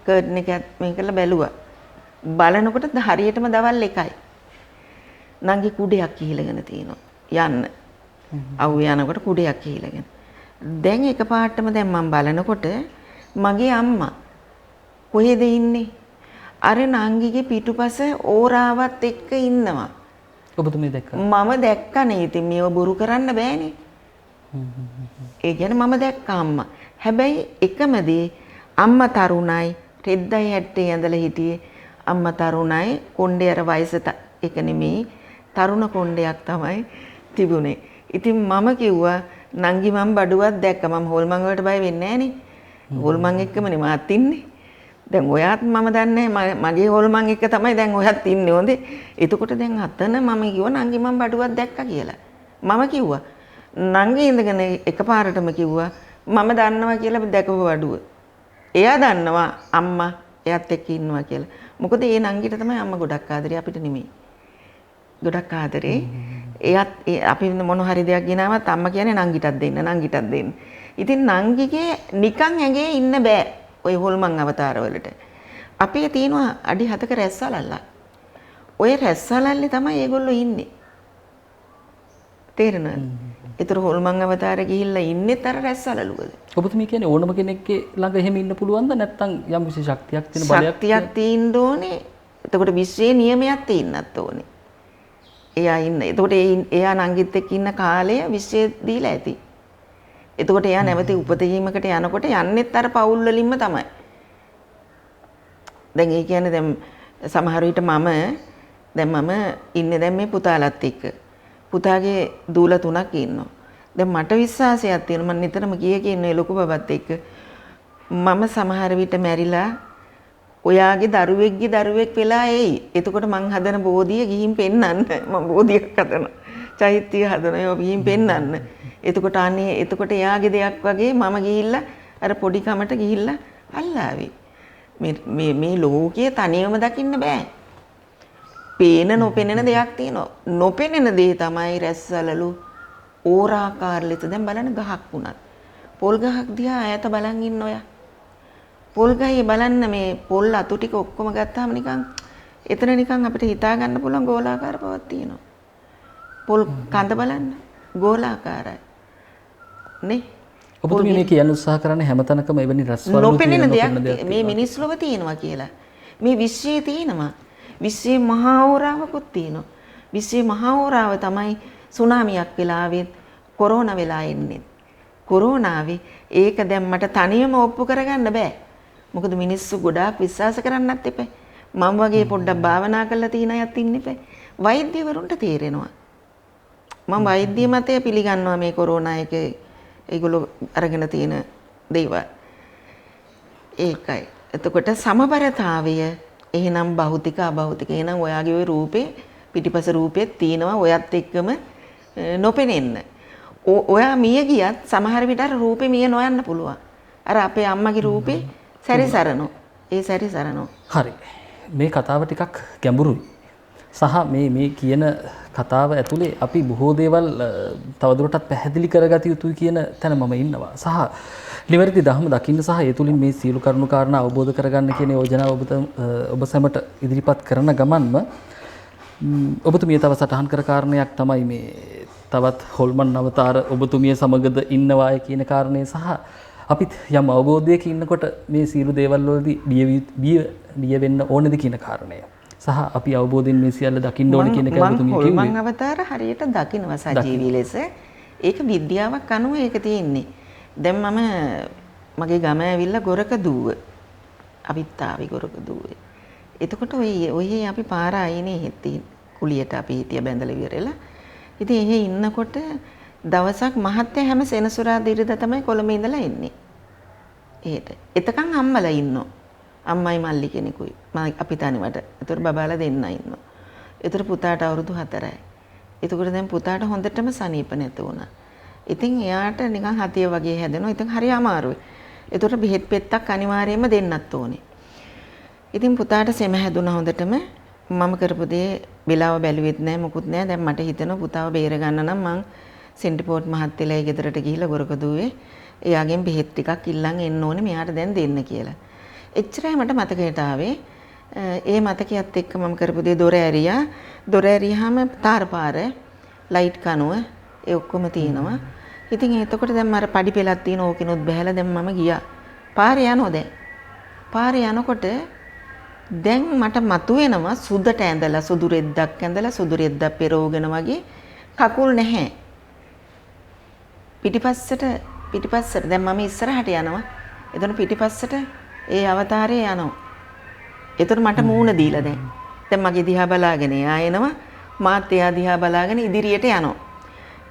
කර්ටන් එකත් මේක කරලා බැලුවා. බලනකොට හරියටම දවල් 1යි. නංගි කුඩයක් කිහිලගෙන තියෙනවා. යන්න. අවු යනකොට කුඩයක් කිහිලගෙන. දැන් එකපාරටම දැන් මම බලනකොට මගේ අම්මා කොහෙද ඉන්නේ? අර නංගිගේ පිටුපස ඕරාවත් එක්ක ඉන්නවා. ඔබතුමිය දැක්කා? මම දැක්කනේ. ඉතින් මේව බොරු කරන්න බෑනේ. ඒ කියන්නේ මම දැක්කා අම්මා. හැබැයි එකම දේ අම්මා තරුණයි, රෙද්දයි 70 ඇඳලා හිටියේ. අම්මා තරුණයි, කොණ්ඩේ අර වයසට එක නෙමෙයි, තරුණ කොණ්ඩයක් තමයි තිබුණේ. ඉතින් මම කිව්වා නංගි මම බඩුවක් දැක්කා. මම හොල්මන් වලට බය වෙන්නේ නෑනේ. හොල්මන් එක්කමනේ මාත් ඉන්නේ. දැන් ඔයාත් මම දන්නේ මගේ හොල්මන් එක තමයි දැන් ඔයත් ඉන්නේ හොඳේ. එතකොට දැන් අතන මම කිව්වා නංගි මම බඩුවක් දැක්කා කියලා. මම කිව්වා නංගි ඉඳගෙන එකපාරටම කිව්වා මම දන්නවා කියලා දැකපු බඩුව. එයා දන්නවා අම්මා එයාත් එක්ක ඉන්නවා කියලා. මොකද ඒ නංගිට තමයි අම්මා ගොඩක් ආදරේ අපිට නෙමෙයි. ගොඩක් ආදරේ. එයාත් අපි මොන හරි දෙයක් ගෙනාවත් අම්මා කියන්නේ නංගිටත් දෙන්න. ඉතින් නංගිගේ නිකන් ඇඟේ ඉන්න බෑ. ඔය හොල්මන් අවතාර වලට. අපේ තියෙනවා අඩි 7ක රැස්සලල්ලා. ඔය රැස්සලල්ලේ තමයි ඒගොල්ලෝ ඉන්නේ. තේරෙනවද? ඒතර හොල්මන් අවතාරේ ගිහිල්ලා ඉන්නෙත් අර රැස්සලලුවල. ඔබතුමිය කියන්නේ ඕනම කෙනෙක්ගේ ළඟ එහෙම ඉන්න පුළුවන්ද නැත්නම් යම් කිසි ශක්තියක් තියෙන බලයක් ශක්තියක් තියෙන්න ඕනේ. එතකොට විශ්වයේ නියමයක් තියෙන්නත් ඕනේ. එයා ඉන්න. එතකොට එයා නංගිත් එක්ක ඉන්න කාලය විශ්වයේ දීලා ඇති. එතකොට එයා නැවත උපතීමකට යනකොට යන්නෙත් අර පවුල් වලින්ම තමයි. දැන් ඒ කියන්නේ දැන් සමහර විට මම ඉන්නේ දැන් මේ පුතාලත් එක්ක. පුතාගේ දූල 3ක් ඉන්නවා. දැන් මට විශ්වාසයක් තියෙනවා මම නිතරම කියන්නේ ලොකු බබත් එක්ක. මම සමහර විට මැරිලා ඔයාගේ දරුවෙක් වෙලා එයි. එතකොට මං හදන බෝධිය ගිහින් පෙන්නන්න. මම බෝධියක් හදනවා. චෛත්‍ය හදනවා. ඒක ගිහින් පෙන්නන්න. එතකොට එයාගේ දෙයක් වගේ මම ගිහිල්ලා අර පොඩි කමට ගිහිල්ලා අල්ලාවේ. මේ ලෝකයේ තනියම දකින්න බෑ. පේන නොපෙනෙන දෙයක් තියෙනවා. නොපෙනෙන දේ තමයි රැස්සලලු ඕරාකාර ලෙස දැන් බලන්න ගහක් වුණත්. පොල් ගහක් දිහා ඈත බලන් ඉන්න ඔයා. පොල් ගහේ බලන්න මේ පොල් අතු ටික ඔක්කොම ගත්තාම එතන නිකන් අපිට හිතා ගන්න පුළුවන් ගෝලාකාර බවක් තියෙනවා. පොල් කඳ බලන්න ගෝලාකාරයි. නේ? ඔබතුමිය මේ කියන්න උත්සාහ කරන්නේ හැමතැනකම එවැනි රැස්වලු නොපෙනෙන දෙයක් මේ මිනිස් ලෝක තියෙනවා කියලා. මේ විශ්වයේ තියෙනවා. විශ්වයේ මහා ඕරාවකුත් තියෙනවා. විශ්වයේ මහා ඕරාව තමයි සුනාමියක් වෙලා ආවෙත් කොරෝනා වෙලා එන්නේ. කොරෝනාවේ ඒක දැන් මට තනියම ඔප්පු කරගන්න බෑ. මොකද මිනිස්සු ගොඩාක් විශ්වාස කරන්නත් එපා. මම වගේ පොඩ්ඩක් භාවනා කරලා තියෙන අයත් ඉන්න එපා. වෛද්‍යවරුන්ට තේරෙනවා. මම වෛද්‍ය මතය පිළිගන්නවා මේ කොරෝනා එක ඒගොල්ලෝ අරගෙන තියෙන දේවල්. ඒකයි. එතකොට සමබරතාවය එහෙනම් භෞතික අභෞතික එහෙනම් ඔයාගේ ওই රූපේ පිටිපස රූපෙත් තියෙනවා ඔයත් එක්කම නොපෙනෙන්න. ඔයා මිය ගියත් සමහර විට අර රූපේ මිය නොයන්න පුළුවන්. අර අපේ අම්මගේ රූපේ සැරිසරනෝ. ඒ සැරිසරනෝ. හරි. මේ කතාව ටිකක් ගැඹුරුයි. සහ මේ කියන කතාව ඇතුලේ අපි බොහෝ දේවල් තවදුරටත් පැහැදිලි කරගත යුතුයි කියන තැන මම ඉන්නවා. සහ නිවැරදි ධර්ම දකින්න සහ ඒ තුලින් මේ සියලු කරුණු කාරණා අවබෝධ කරගන්න කියන යෝජනාව ඔබ සැමට ඉදිරිපත් කරන ගමන්ම ඔබතුමිය තව සටහන් කර කාරණයක් තමයි මේ තවත් හොල්මන් අවතාර ඔබතුමිය සමගද ඉන්නවාය කියන කාරණේ සහ අපිත් යම් අවබෝධයක ඉන්නකොට මේ සියලු දේවල් වලදී බිය වෙන්න ඕනේද කියන කාරණය. සහ අපි අවබෝධයෙන් මේ සියල්ල දකින්න ඕනේ කියන එක ඔබතුමිය කිව්වේ. හොල්මන් අවතාර හරියට දකින්නවා සජීවී ලෙස. ඒක විද්‍යාවක් අනුව ඒක තියෙන්නේ. දැන් මම මගේ ගම ඇවිල්ලා ගොරක දුව. අවිත්තාවේ ගොරක දුවේ. එතකොට ඔය අපි පාර අයිනේ හිටින් කුලියට අපි හිටිය බැඳලා ඉවරලා. ඉතින් එහෙ ඉන්නකොට දවසක් මහත්තයා හැම සෙනසුරාදා ඉරිදා තමයි කොළඹ ඉඳලා එන්නේ. එහෙට. එතකන් අම්මලා ඉන්නෝ. අම්මයි මල්ලි කෙනෙකුයි. අපි තනිවට. ඒතර බබාලා දෙන්න ඉන්නවා. ඒතර පුතාට අවුරුදු 4යි. එතකොට දැන් පුතාට හොඳටම සනීප නැතු වුණා. ඉතින් එයාට නිකන් හතිය වගේ හැදෙනවා. ඉතින් හරි අමාරුයි. ඒතර බෙහෙත් පෙත්තක් අනිවාර්යයෙන්ම දෙන්නත් ඕනේ. ඉතින් පුතාට සෙම හැදුනා හොඳටම. මම කරපු දේ වෙලාව බැලුවෙත් නැහැ මොකුත් නැහැ. දැන් මට හිතෙනවා පුතාව බේර ගන්න නම් මං සෙන්ටිපෝට් මහත්තයලගේ ගෙදරට ගිහිල්ලා ගොරකදුවේ එයාගෙන් බෙහෙත් ටිකක් ඉල්ලන් එන්න ඕනේ මෙයාට දැන් දෙන්න කියලා. එච්චරයි මට මතකයට ආවේ. ඒ මතකයත් එක්ක මම කරපු දේ දොර ඇරියා. දොර ඇරියාම තාරපාර ලයිට් කනුව ඒ ඔක්කොම තියෙනවා. ඉතින් එතකොට දැන් මර පඩි පෙලක් තියෙන ඕකිනුත් බහැලා දැන් මම ගියා. පාරේ යනවා දැන්. පාරේ යනකොට දැන් මට මතුවෙනවා සුදට ඇඳලා සුදු රෙද්දක් ඇඳලා සුදු රෙද්දක් පෙරෝගෙන වගේ කකුල් නැහැ. පිටිපස්සට දැන් මම ඉස්සරහට යනවා. එතන පිටිපස්සට ඒ අවතාරය යනවා. එතකොට මට මූණ දීලා දැන්. දැන් මගේ දිහා බලාගෙන එයා එනවා. මාත් එයා දිහා බලාගෙන ඉදිරියට යනවා.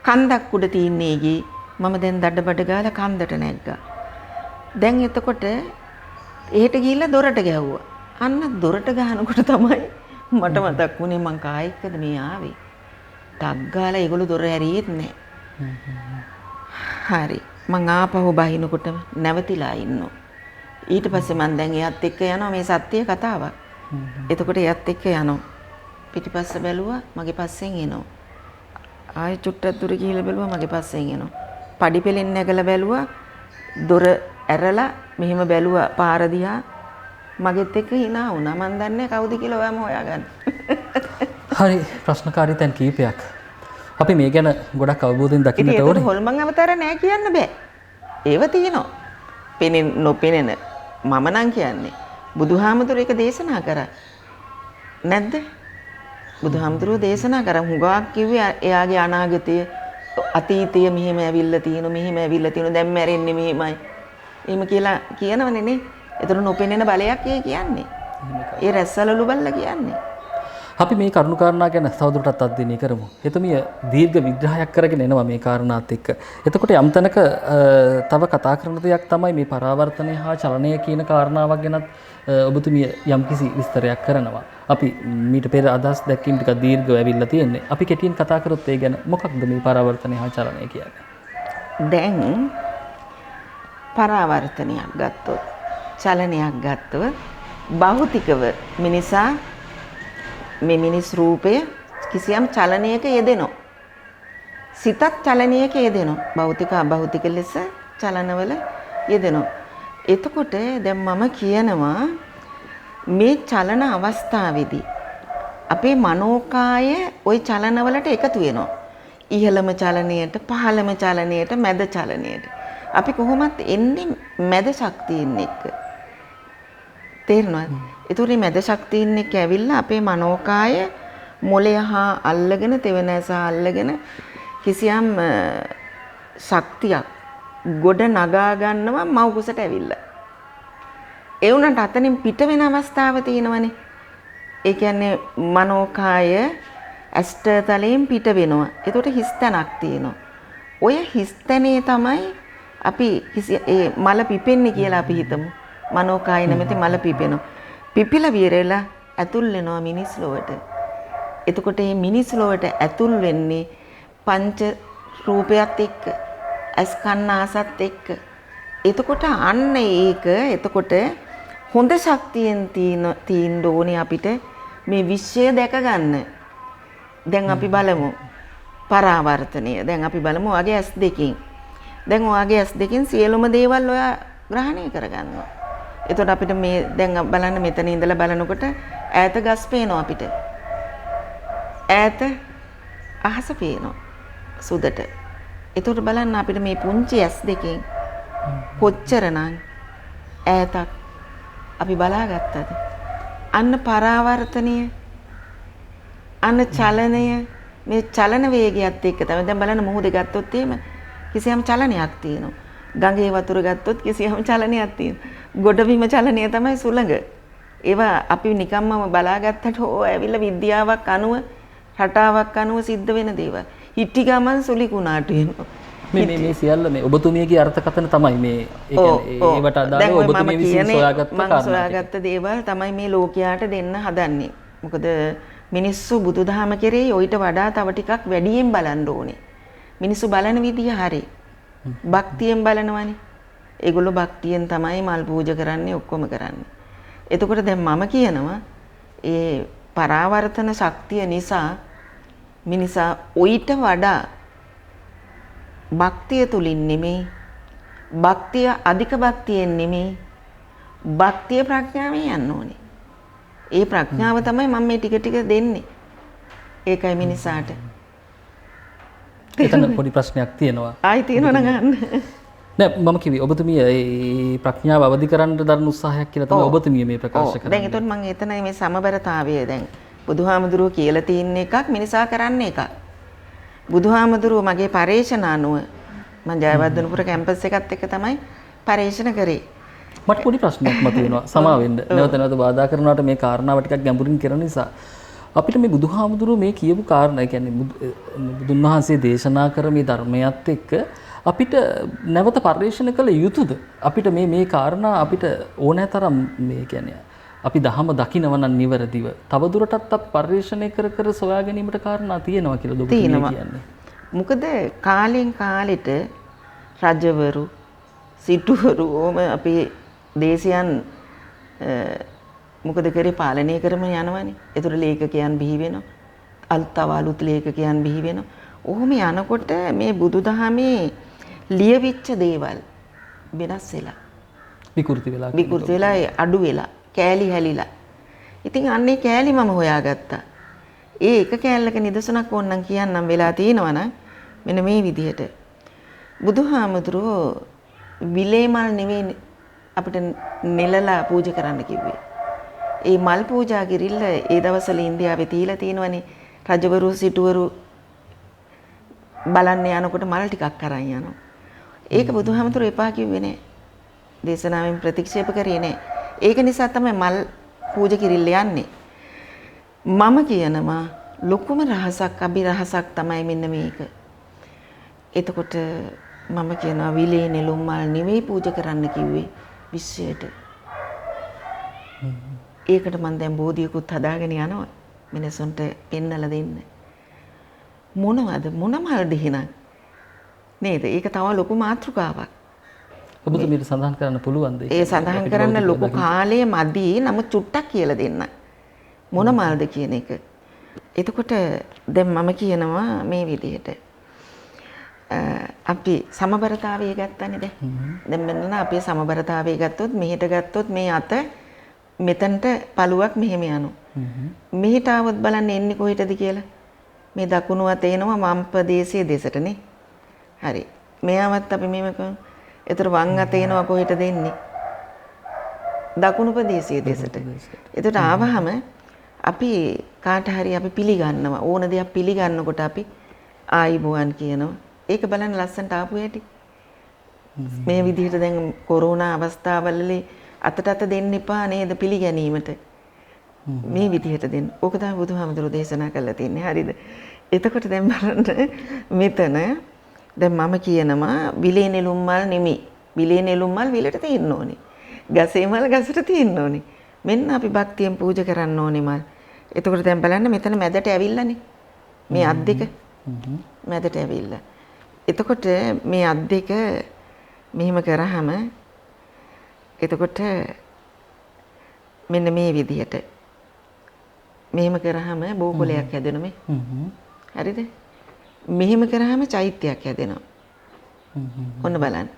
කන්දක් උඩ තින්නේ ගී මම දැන් දඩබඩ ගාලා කන්දට නැග්ගා. දැන් එතකොට එහෙට ගිහිල්ලා දොරට ගැහුවා. අන්න දොරට ගහනකොට තමයි මට මතක් වුණේ මං කායිකද මේ ආවේ. ටක් ගාලා ඒගොල්ලෝ දොර ඇරියෙත් නැහැ. හරි. මං ආපහු බහිනකොට නැවතිලා ඉන්නවා. ඊට පස්සේ මං දැන් එයාත් එක්ක යනවා මේ සත්‍ය කතාවක්. එතකොට එයාත් එක්ක යනවා. පිටිපස්ස බැලුවා මගේ පස්සෙන් එනවා. ආයෙ චුට්ටක් දුර ගිහිල්ලා බැලුවා මගේ පස්සෙන් එනවා. පඩි පෙලෙන් නැගලා බැලුවා දොර ඇරලා මෙහෙම බැලුවා පාර දිහා මගෙත් එක්ක hina වුණා. මන් දන්නේ කවුද කියලා ඔයාම හොයාගන්න. හරි ප්‍රශ්නකාරී තැන් කීපයක්. අපි මේ ගැන ගොඩක් අවබෝධයෙන් දකින්නට ඕනේ. ඒක හොල්මන් අවතාර නෑ කියන්න බෑ. ඒව තියෙනවා. පෙනෙන නොපෙනෙන මම නම් කියන්නේ බුදුහාමුදුරුවෝ ඒක දේශනා කරා. නැද්ද? බුදුහාමුදුරුවෝ දේශනා කරා හුඟක් කිව්වේ එයාගේ අනාගතය අතීතය මෙහෙම ඇවිල්ලා තියෙනවා මෙහෙම ඇවිල්ලා තියෙනවා දැන් මැරෙන්නේ මෙහෙමයි. එහෙම කියලා කියනවනේ නේ. ඒතර නොපෙනෙන බලයක් කියන්නේ. ඒ රැස්සලලු බල්ලා කියන්නේ. අපි මේ කරුණු කාරණා ගැන තවදුරටත් අධ්‍යයනය කරමු. එතුමිය දීර්ඝ විග්‍රහයක් කරගෙන එනවා මේ කාරණාත් එක්ක. එතකොට යම් තැනක තව කතා කරන දෙයක් තමයි මේ පරාවර්තනය හා චලනය කියන කාරණාවක් ගැනත් ඔබතුමිය යම්කිසි විස්තරයක් කරනවා. අපි මීට පෙර අදහස් දැක්වීම ටිකක් දීර්ඝව ඇවිල්ලා තියෙන්නේ. අපි කෙටියෙන් කතා කරොත් ඒ ගැන මොකක්ද මේ පරාවර්තනය හා චලනය කියන්නේ? දැන් පරාවර්තනයක් ගත්තොත් චලනයක් ගත්තොත් භෞතිකව මිනිසා මේ මිනිස් රූපය කිසියම් චලනයක යෙදෙනවා. සිතත් චලනයක යෙදෙනවා. භෞතික අභෞතික ලෙස චලනවල යෙදෙනවා. එතකොට දැන් මම කියනවා මේ චලන අවස්ථාවේදී අපේ මනෝකාය ওই චලනවලට එකතු වෙනවා. ඉහළම චලනයට, පහළම චලනයට, මැද චලනයට. අපි කොහොමත් එන්නේ මැද ශක්තියින් එක්ක. තේරෙනවද? ඒතකොට මේ මැද ශක්තියින් එක්ක ඇවිල්ලා අපේ මනෝකාය මොළය හා අල්ලගෙන තෙවනැස අල්ලගෙන කිසියම් ශක්තියක් ගොඩ නගා ගන්නවා මව් කුසට ඇවිල්ලා. ඒ උනට අතනින් පිට වෙන අවස්ථාව තියෙනවනේ. ඒ කියන්නේ මනෝකාය ඇස්ටර්තලයෙන් පිට වෙනවා. ඒතකොට හිස්තැනක් තියෙනවා. ඔය හිස්තැනේ තමයි අපි ඒ මල පිපෙන්නේ කියලා අපි හිතමු. මනෝකාය නැමැති මල පිපෙනවා. පිපිලා විරෙලා ඇතුල් වෙනවා මිනිස් ලොවට. එතකොට මේ මිනිස් ලොවට ඇතුල් වෙන්නේ පංච රූපයත් එක්ක, ඇස් කන් නාසත් එක්ක. එතකොට අන්න ඒක එතකොට හොඳ ශක්තියෙන් තියෙන්න ඕනේ අපිට මේ විශ්වය දැක ගන්න. දැන් අපි බලමු පරාවර්තනය. දැන් අපි බලමු ඔයගේ ඇස් දෙකෙන්. දැන් ඔයගේ ඇස් දෙකෙන් සියලුම දේවල් ඔයා ග්‍රහණය කරගන්නවා. එතකොට අපිට මේ දැන් බලන්න මෙතන ඉඳලා බලනකොට ඈත ගස් පේනවා අපිට. ඈත අහස පේනවා සුදට. එතකොට බලන්න අපිට මේ පුංචි ඇස් දෙකෙන් කොච්චරනම් ඈතක් අපි බලාගත්තද? අන්න පරාවර්තනය, අන්න චලනය, මේ චලන වේගයත් එක්ක තමයි දැන් බලන්න මුහුදේ ගත්තොත් එහෙම කිසියම් චලනයක් තියෙනවා. ගඟේ වතුර ගත්තොත් කිසියම් චලනයක් තියෙනවා. ගොඩබිම චලනය තමයි සුළඟ. ඒවා අපි නිකම්ම බලාගත්තට ඕ ඇවිල්ලා විද්‍යාවක් අනුව රටාවක් අනුව සිද්ධ වෙන දේවල්. හිටි ගමන් සුලි කුණාට වෙනවා. මේ සියල්ල මේ ඔබතුමියගේ අර්ථකථන තමයි මේ ඒ කියන්නේ ඒවට අදාළව ඔබතුමිය විසින් සොයාගත්ත කාරණා. සොයාගත්ත දේවල් තමයි මේ ලෝකයාට දෙන්න හදන්නේ. මොකද මිනිස්සු බුදුදහම කෙරෙහි ඔయిత වඩා තව ටිකක් වැඩියෙන් බලන්න ඕනේ. මිනිස්සු බලන විදිය හරි. භක්තියෙන් බලනවනේ. ඒගොල්ලෝ භක්තියෙන් තමයි මල් පූජා කරන්නේ ඔක්කොම කරන්නේ. එතකොට දැන් මම කියනවා ඒ පරාවර්තන ශක්තිය නිසා මිනිසා ඔయిత වඩා භක්තිය තුලින් නෙමෙයි, භක්තිය අධික භක්තියෙන් නෙමෙයි, භක්තිය ප්‍රඥාවෙන් යන්න ඕනේ. ඒ ප්‍රඥාව තමයි මම මේ ටික ටික දෙන්නේ. ඒකයි මිනිසාට. එතන පොඩි ප්‍රශ්නයක් තියෙනවා. ආයි තියෙනවා නගන්න. නෑ මම කිව්වේ ඔබතුමිය මේ ප්‍රඥාව අවදි කරන්න දරන උත්සාහයක් කියලා තමයි ඔබතුමිය මේ ප්‍රකාශ කරන්නේ. දැන් එතකොට මම එතන මේ සමබරතාවය දැන් බුදුහාමුදුරුවෝ කියලා තියෙන එකක් මිනිසා කරන්නේ එකක්. බුදුහාමුදුරුවෝ මගේ පරේෂණ අනුව මම ජයවර්ධනපුර කැම්පස් එකත් එක්ක තමයි පරේෂණ කරේ. මට පොඩි ප්‍රශ්නයක් මතුවෙනවා. සමා වෙන්න. නැවත නැවත බාධා කරනවට මේ කාරණාව ටිකක් ගැඹුරින් කරන නිසා අපිට මේ බුදුහාමුදුරුවෝ මේ කියපු කාරණා කියන්නේ බුදුන් වහන්සේ දේශනා කර මේ ධර්මයත් එක්ක අපිට නැවත පරිශ්‍රණය කළ යුතුද? අපිට මේ කාරණා අපිට ඕනෑ තරම් මේ කියන්නේ අපි දහම දකිනව නම් නිවැරදිව තවදුරටත් අපි පරිශ්‍රණය කර සොයා ගැනීමට කාරණා තියෙනවා කියලා ඔබ කියන්නේ. මොකද කාලෙන් කාලෙට රජවරු සිටුවරු ඕම අපේ දේශයන් මොකද කරේ පාලනය කරමින් යනවනේ. ඒතර ලේඛකයන් බිහි වෙනවා. තව අලුත් ලේඛකයන් බිහි වෙනවා. ඔහොම යනකොට මේ බුදුදහමේ ලියවිච්ච දේවල් වෙනස් වෙලා විකෘති වෙලා අඩු වෙලා කෑලි හැලිලා. ඉතින් අන්නේ කෑලි මම හොයාගත්තා. ඒ එක කෑල්ලක නිදසුනක් ඕනනම් කියන්නම් වෙලා තියෙනවනම් මෙන්න මේ විදිහට. බුදුහාමුදුරුවෝ විලේ මල් නෙවෙයි අපිට නෙලලා පූජා කරන්න කිව්වේ. ඒ මල් පූජා කිරිල්ල ඒ දවස්වල ඉන්දියාවේ තියලා තියෙනවනේ. රජවරු සිටුවරු බලන්න යනකොට මල් ටිකක් අරන් යනවා. ඒක බුදුහාමුදුරුවෝ එපා කිව්වේ නෑ. දේශනාවෙන් ප්‍රතික්ෂේප කරේ නෑ. ඒක නිසා තමයි මල් පූජා කිරිල්ල යන්නේ. මම කියනවා ලොකුම රහසක් අභිරහසක් තමයි මෙන්න මේක. එතකොට මම කියනවා විලේ නෙළුම් මල් නෙවෙයි පූජා කරන්න කිව්වේ විශ්වයට. ඒකට මම දැන් බෝධියකුත් හදාගෙන යනවා මිනිසුන්ට පෙන්නලා දෙන්න. මොනවද මොන මල්ද එහෙනම් නේද? ඒක තව ලොකු මාතෘකාවක්. ඔබතුමීට සඳහන් කරන්න පුළුවන්ද? ඒ සඳහන් කරන්න ලොකු කාලය මදි. නමුත් චුට්ටක් කියලා දෙන්න. මොන මල්ද කියන එක. එතකොට දැන් මම කියනවා මේ විදිහට අපි සමබරතාවය ගත්තනේ දැන්. දැන් මෙන්න අපේ සමබරතාවය ගත්තොත් මෙහෙට ගත්තොත් මේ අත මෙතනට පළුවක් මෙහෙම යනවා. මෙහෙට આવොත් බලන්න එන්නේ කොහෙටද කියලා. මේ දකුණු අත එනවා වම් ප්‍රදේශයේ දෙසටනේ. හරි. මෙයාවත් අපි මෙහෙම කරමු. ඒතර වම් අත එනවා කොහෙටද එන්නේ? දකුණු ප්‍රදේශයේ දෙසට. ඒතට ආවහම අපි කාට හරි අපි පිළිගන්නවා. ඕන දෙයක් පිළිගන්නකොට අපි ආයිබෝවන් කියනවා. ඒක බලන්න ලස්සනට ආපු හැටි. මේ විදිහට දැන් කොරෝනා අවස්ථාවවලදී අතට දෙන්න එපා නේද පිළිගැනීමට. මේ විදිහට දෙන්න. ඕක තමයි බුදුහාමුදුරුවෝ දේශනා කරලා තියෙන්නේ. හරිද? එතකොට දැන් බලන්න මෙතන දැන් මම කියනවා විලේ නෙළුම් මල් නෙමෙයි. විලේ නෙළුම් මල් විලට තියෙන්න ඕනේ. ගසේ මල් ගසට තියෙන්න ඕනේ. මෙන්න අපි භක්තියෙන් පූජා කරන්න ඕනේ මල්. එතකොට දැන් බලන්න මෙතන මැදට ඇවිල්ලානේ. මේ අත් දෙක මැදට ඇවිල්ලා. එතකොට මේ අත් දෙක මෙහෙම කරාම එතකොට මෙන්න මේ විදිහට මෙහෙම කරාම බෝකොලයක් හැදෙනවා මේ. හරිද? මෙහෙම කරාම චෛත්‍යයක් හැදෙනවා. ඔන්න බලන්න.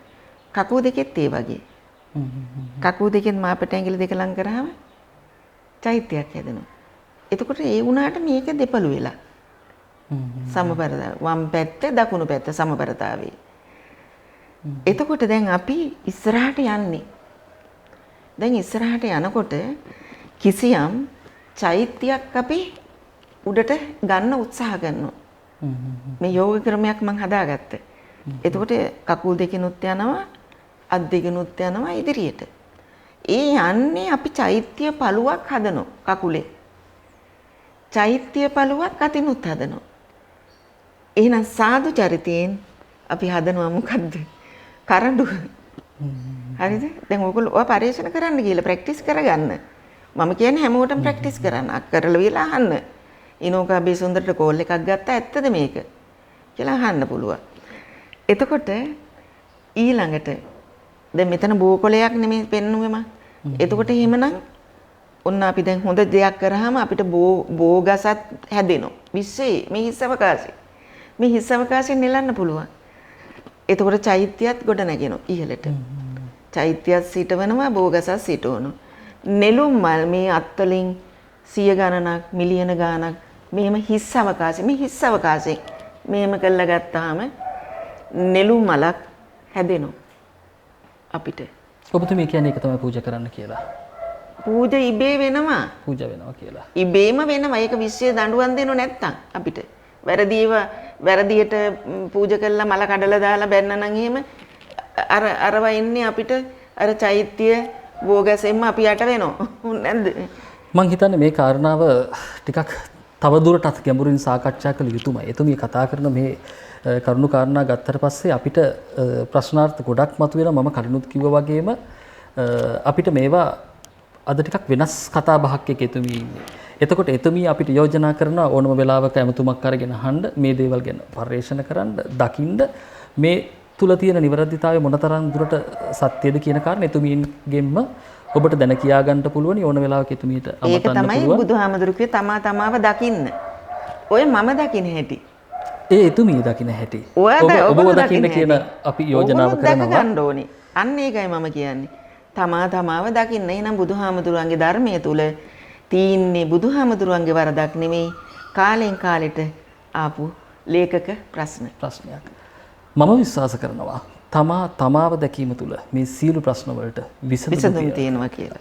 කකුල් දෙකෙත් ඒ වගේ. කකුල් දෙකෙන් මාපට ඇඟිලි දෙක ලං කරාම චෛත්‍යයක් හැදෙනවා. එතකොට ඒ වුණාට මේක දෙපළු වෙලා. සමපරතාව. වම් පැත්ත දකුණු පැත්ත සමපරතාවේ. එතකොට දැන් අපි ඉස්සරහට යන්නේ. දැන් ඉස්සරහට යනකොට කිසියම් චෛත්‍යයක් අපි උඩට ගන්න උත්සාහ කරනවා. මේ යෝග ක්‍රමයක් මම හදාගත්තා. එතකොට කකුල් දෙකෙනුත් යනවා අත් දෙකෙනුත් යනවා ඉදිරියට. ඒ යන්නේ අපි චෛත්‍ය පළුවක් හදනවා කකුලේ. චෛත්‍ය පළුවක් අතිනුත් හදනවා. එහෙනම් සාදු චරිතයෙන් අපි හදනවා මොකද්ද? කරඬු. හරිද? දැන් ඔයගොල්ලෝ ඔය පරිශන කරන්න කියලා ප්‍රැක්ටිස් කරගන්න. මම කියන්නේ හැමෝටම ප්‍රැක්ටිස් කරන්න. අක්කරල වෙලා අහන්න. ඉනෝකා බේසුන්දරට කෝල් එකක් ගත්තා ඇත්තද මේක? කියලා අහන්න පුළුවන්. එතකොට ඊළඟට දැන් මෙතන බෝකොලයක් නෙමෙයි පෙන්නුවේ මම. එතකොට එහෙමනම් ඔන්න අපි දැන් හොඳ දෙයක් කරාම අපිට බෝ ගසත් හැදෙනවා. විශ්සේ මේ හිස් අවකාශය. මේ හිස් අවකාශයෙන් නෙලන්න පුළුවන්. එතකොට චෛත්‍යයත් ගොඩ නැගෙනවා ඉහළට. චෛත්‍යයත් සිටවනවා බෝ ගසත් සිටවනවා. නෙළුම් මල් මේ අත්වලින් 100 ගණනක් මිලියන ගණනක් මෙහෙම හිස් අවකාශය මේ හිස් අවකාශයෙන් මෙහෙම කරලා ගත්තාම නෙළුම් මලක් හැදෙනවා අපිට. ඔබතුමී කියන්නේ ඒක තමයි පූජා කරන්න කියලා. පූජා ඉබේ වෙනවා. පූජා වෙනවා කියලා. ඉබේම වෙනවා. ඒක විශ්ය දඬුවම් දෙනව නැත්තම් අපිට. වැරදියට පූජා කරලා මල කඩලා දාලා බැන්නනම් එහෙම අරව ඉන්නේ අපිට අර චෛත්‍ය භෝගසෙම්ම අපි යට වෙනවා. නැද්ද? මං හිතන්නේ මේ කාරණාව ටිකක් තවදුරටත් ගැඹුරින් සාකච්ඡා කළ යුතුමයි. එතුමිය කතා කරන මේ කරුණු කාරණා ගත්තට පස්සේ අපිට ප්‍රශ්නාර්ථ ගොඩක් මතුවෙනවා. මම කලිනුත් කිව්වා වගේම අපිට මේවා අද ටිකක් වෙනස් කතා බහක් එක එතුමිය ඉන්නේ. එතකොට එතුමිය අපිට යෝජනා කරන ඕනම වෙලාවක ඇමතුමක් අරගෙන අහන්න මේ දේවල් ගැන පරිශන කරන්න දකින්න මේ තුල තියෙන නිවැරදිතාවය මොනතරම් දුරට සත්‍යද කියන කාරණේ එතුමියන්ගෙන්ම ඔබට දැන කියා ගන්න පුළුවන් ඕන වෙලාවක එතුමියට අමතන්න පුළුවන්. ඒක තමයි බුදුහාමුදුරු කිව්වේ තමා තමාව දකින්න. ඔය මම දකින්න හැටි. ඒ එතුමිය දකින්න හැටි. ඔබව දකින්න කියන අපි යෝජනාව කරනවා. අන්න ඒකයි මම කියන්නේ. තමා තමාව දකින්න. එහෙනම් බුදුහාමුදුරුවන්ගේ ධර්මයේ තුල තීන්නේ බුදුහාමුදුරුවන්ගේ වරදක් නෙමෙයි කාලෙන් කාලෙට ආපු ලේඛක ප්‍රශ්නයක්. මම විශ්වාස කරනවා තමා තමාව දැකීම තුළ මේ සියලු ප්‍රශ්න වලට විසඳුම් තියෙනවා කියලා.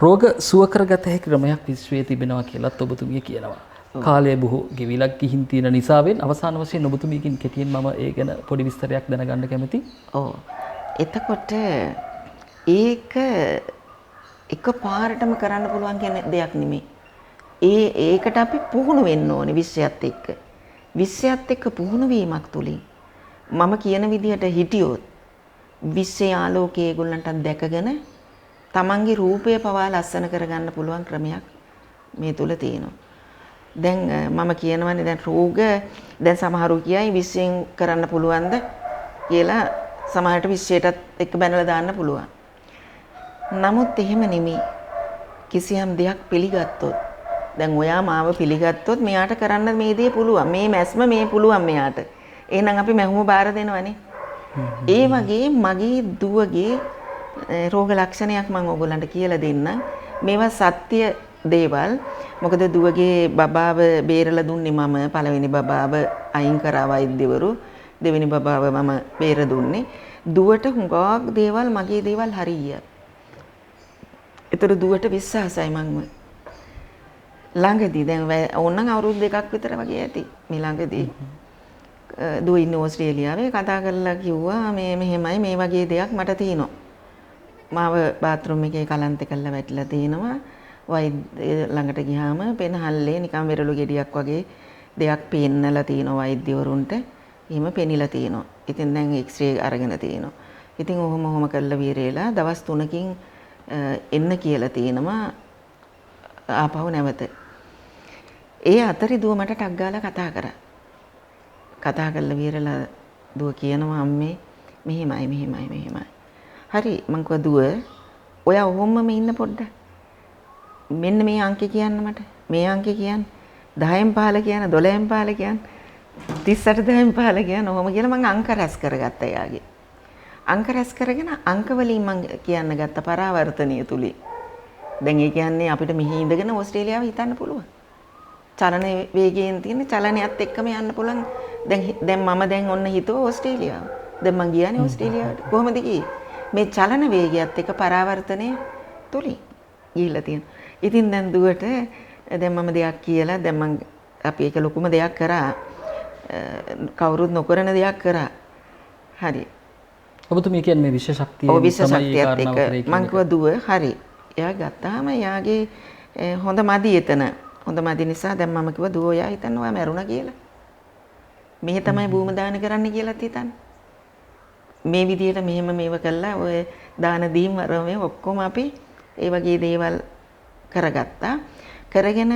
රෝග සුව කරගත හැකි ක්‍රමයක් විශ්වයේ තිබෙනවා කියලාත් ඔබතුමිය කියනවා. කාලය බොහෝ ගෙවිලා ගිහින් තියෙන නිසාවෙන් අවසාන වශයෙන් ඔබතුමියකින් කෙටියෙන් මම ඒ ගැන පොඩි විස්තරයක් දැනගන්න කැමතියි. ඔව්. එතකොට ඒක එක පාරටම කරන්න පුළුවන් කියන දෙයක් නෙමෙයි. ඒකට අපි පුහුණු වෙන්න ඕනේ විශ්යත් එක්ක. විශ්යත් එක්ක පුහුණු වීමක් තුලින් මම කියන විදිහට හිටියොත් විශ්වයේ ආලෝකයේ ඒගොල්ලන්ට දැකගෙන තමන්ගේ රූපය පවා ලස්සන කරගන්න පුළුවන් ක්‍රමයක් මේ තුල තියෙනවා. දැන් මම කියනවානේ දැන් රෝග දැන් සමහරු කියයි විශ්වයෙන් කරන්න පුළුවන්ද කියලා සමහරට විශ්වයටත් එක්ක බැනලා දාන්න පුළුවන්. නමුත් එහෙම නෙමෙයි. කිසියම් දෙයක් පිළිගත්තොත් දැන් ඔයා මාව පිළිගත්තොත් මෙයාට කරන්න මේ දේ පුළුවන්. මේ මැස්ම මේ පුළුවන් මෙයාට. එහෙනම් අපි මැහුම බාර දෙනවනේ. ඒ වගේ මගේ දුවගේ රෝග ලක්ෂණයක් මම ඔයගොල්ලන්ට කියලා දෙන්නම්. මේවා සත්‍ය දේවල්. මොකද දුවගේ බබාව බේරලා දුන්නේ මම. පළවෙනි බබාව අයින් කරා වෛද්‍යවරු. දෙවෙනි බබාව මම බේර දුන්නේ. දුවට හුඟක් දේවල් මගේ දේවල් හරිය. ඒතර දුවට විශ්වාසයි මම. ළඟදී දැන් ඕනනම් අවුරුදු 2ක් විතර වගේ ඇති. මේ ළඟදී දුව ඉන්නේ ඕස්ට්‍රේලියාවේ කතා කරලා කිව්වා මේ මෙහෙමයි මේ වගේ දෙයක් මට තියෙනවා. මාව බාත්රූම් එකේ කලන්තේ කරලා වැටිලා තියෙනවා. වෛද්‍ය ළඟට ගියාම පෙනහල්ලේ නිකන් වෙරළු ගෙඩියක් වගේ දෙයක් පේන්නලා තියෙනවා වෛද්‍යවරුන්ට. එහෙම පෙනිලා තියෙනවා. ඉතින් දැන් එක්ස්රේ අරගෙන තියෙනවා. ඉතින් ඔහොම කරලා වීරේලා දවස් 3කින් එන්න කියලා තියෙනවා ආපහු නැවත. ඒ අතරේ දුව මට ටක් ගාලා කතා කරා. කතා කරලා විරලා දුව කියනවා අම්මේ මෙහෙමයි. හරි මං කිව්වා දුව ඔයා ඔහොමම ඉන්න පොඩ්ඩක්. මෙන්න මේ අංකේ කියන්න මට. මේ අංකේ කියන්න. 10න් 15 කියන්න 12න් 15 කියන්න 38 10න් 15 කියන්න ඔහොම කියලා මං අංක රැස් කරගත්තා යාගේ. අංක රැස් කරගෙන අංක වලින් මං කියන්න ගත්ත පරාවර්තනීය තුලින්. දැන් ඒ කියන්නේ අපිට මෙහි ඉඳගෙන ඕස්ට්‍රේලියාව හිතන්න පුළුවන්. චලන වේගයෙන් තියෙන චලනයත් එක්කම යන්න පුළුවන්. දැන් මම දැන් ඔන්න හිතුවා ඕස්ට්‍රේලියාව. දැන් මං ගියානේ ඕස්ට්‍රේලියාවට. කොහොමද ගියේ? මේ චලන වේගයත් එක්ක පරාවර්තනය තුලින් ගිහිල්ලා තියෙනවා. ඉතින් දැන් දුවට දැන් මම දෙයක් කියලා දැන් මං අපි ඒක ලොකුම දෙයක් කරා. කවුරුත් නොකරන දෙයක් කරා. හරි. ඔබතුමිය කියන්නේ මේ විශ්ව ශක්තිය ඔව් විශ්ව ශක්තියත් එක්ක මං කිව්වා දුව හරි. එයා ගත්තාම එයාගේ හොඳ මදි එතන. හොඳ මදි නිසා දැන් මම කිව්වා දුව ඔයා හිතන්න ඔයා මැරුණා කියලා. මෙහෙ තමයි භූම දාන කරන්න කියලාත් හිතන්න. මේ විදියට මෙහෙම මේව කළා ඔය දාන දීම් වරම ඔක්කොම අපි ඒ වගේ දේවල් කරගත්තා. කරගෙන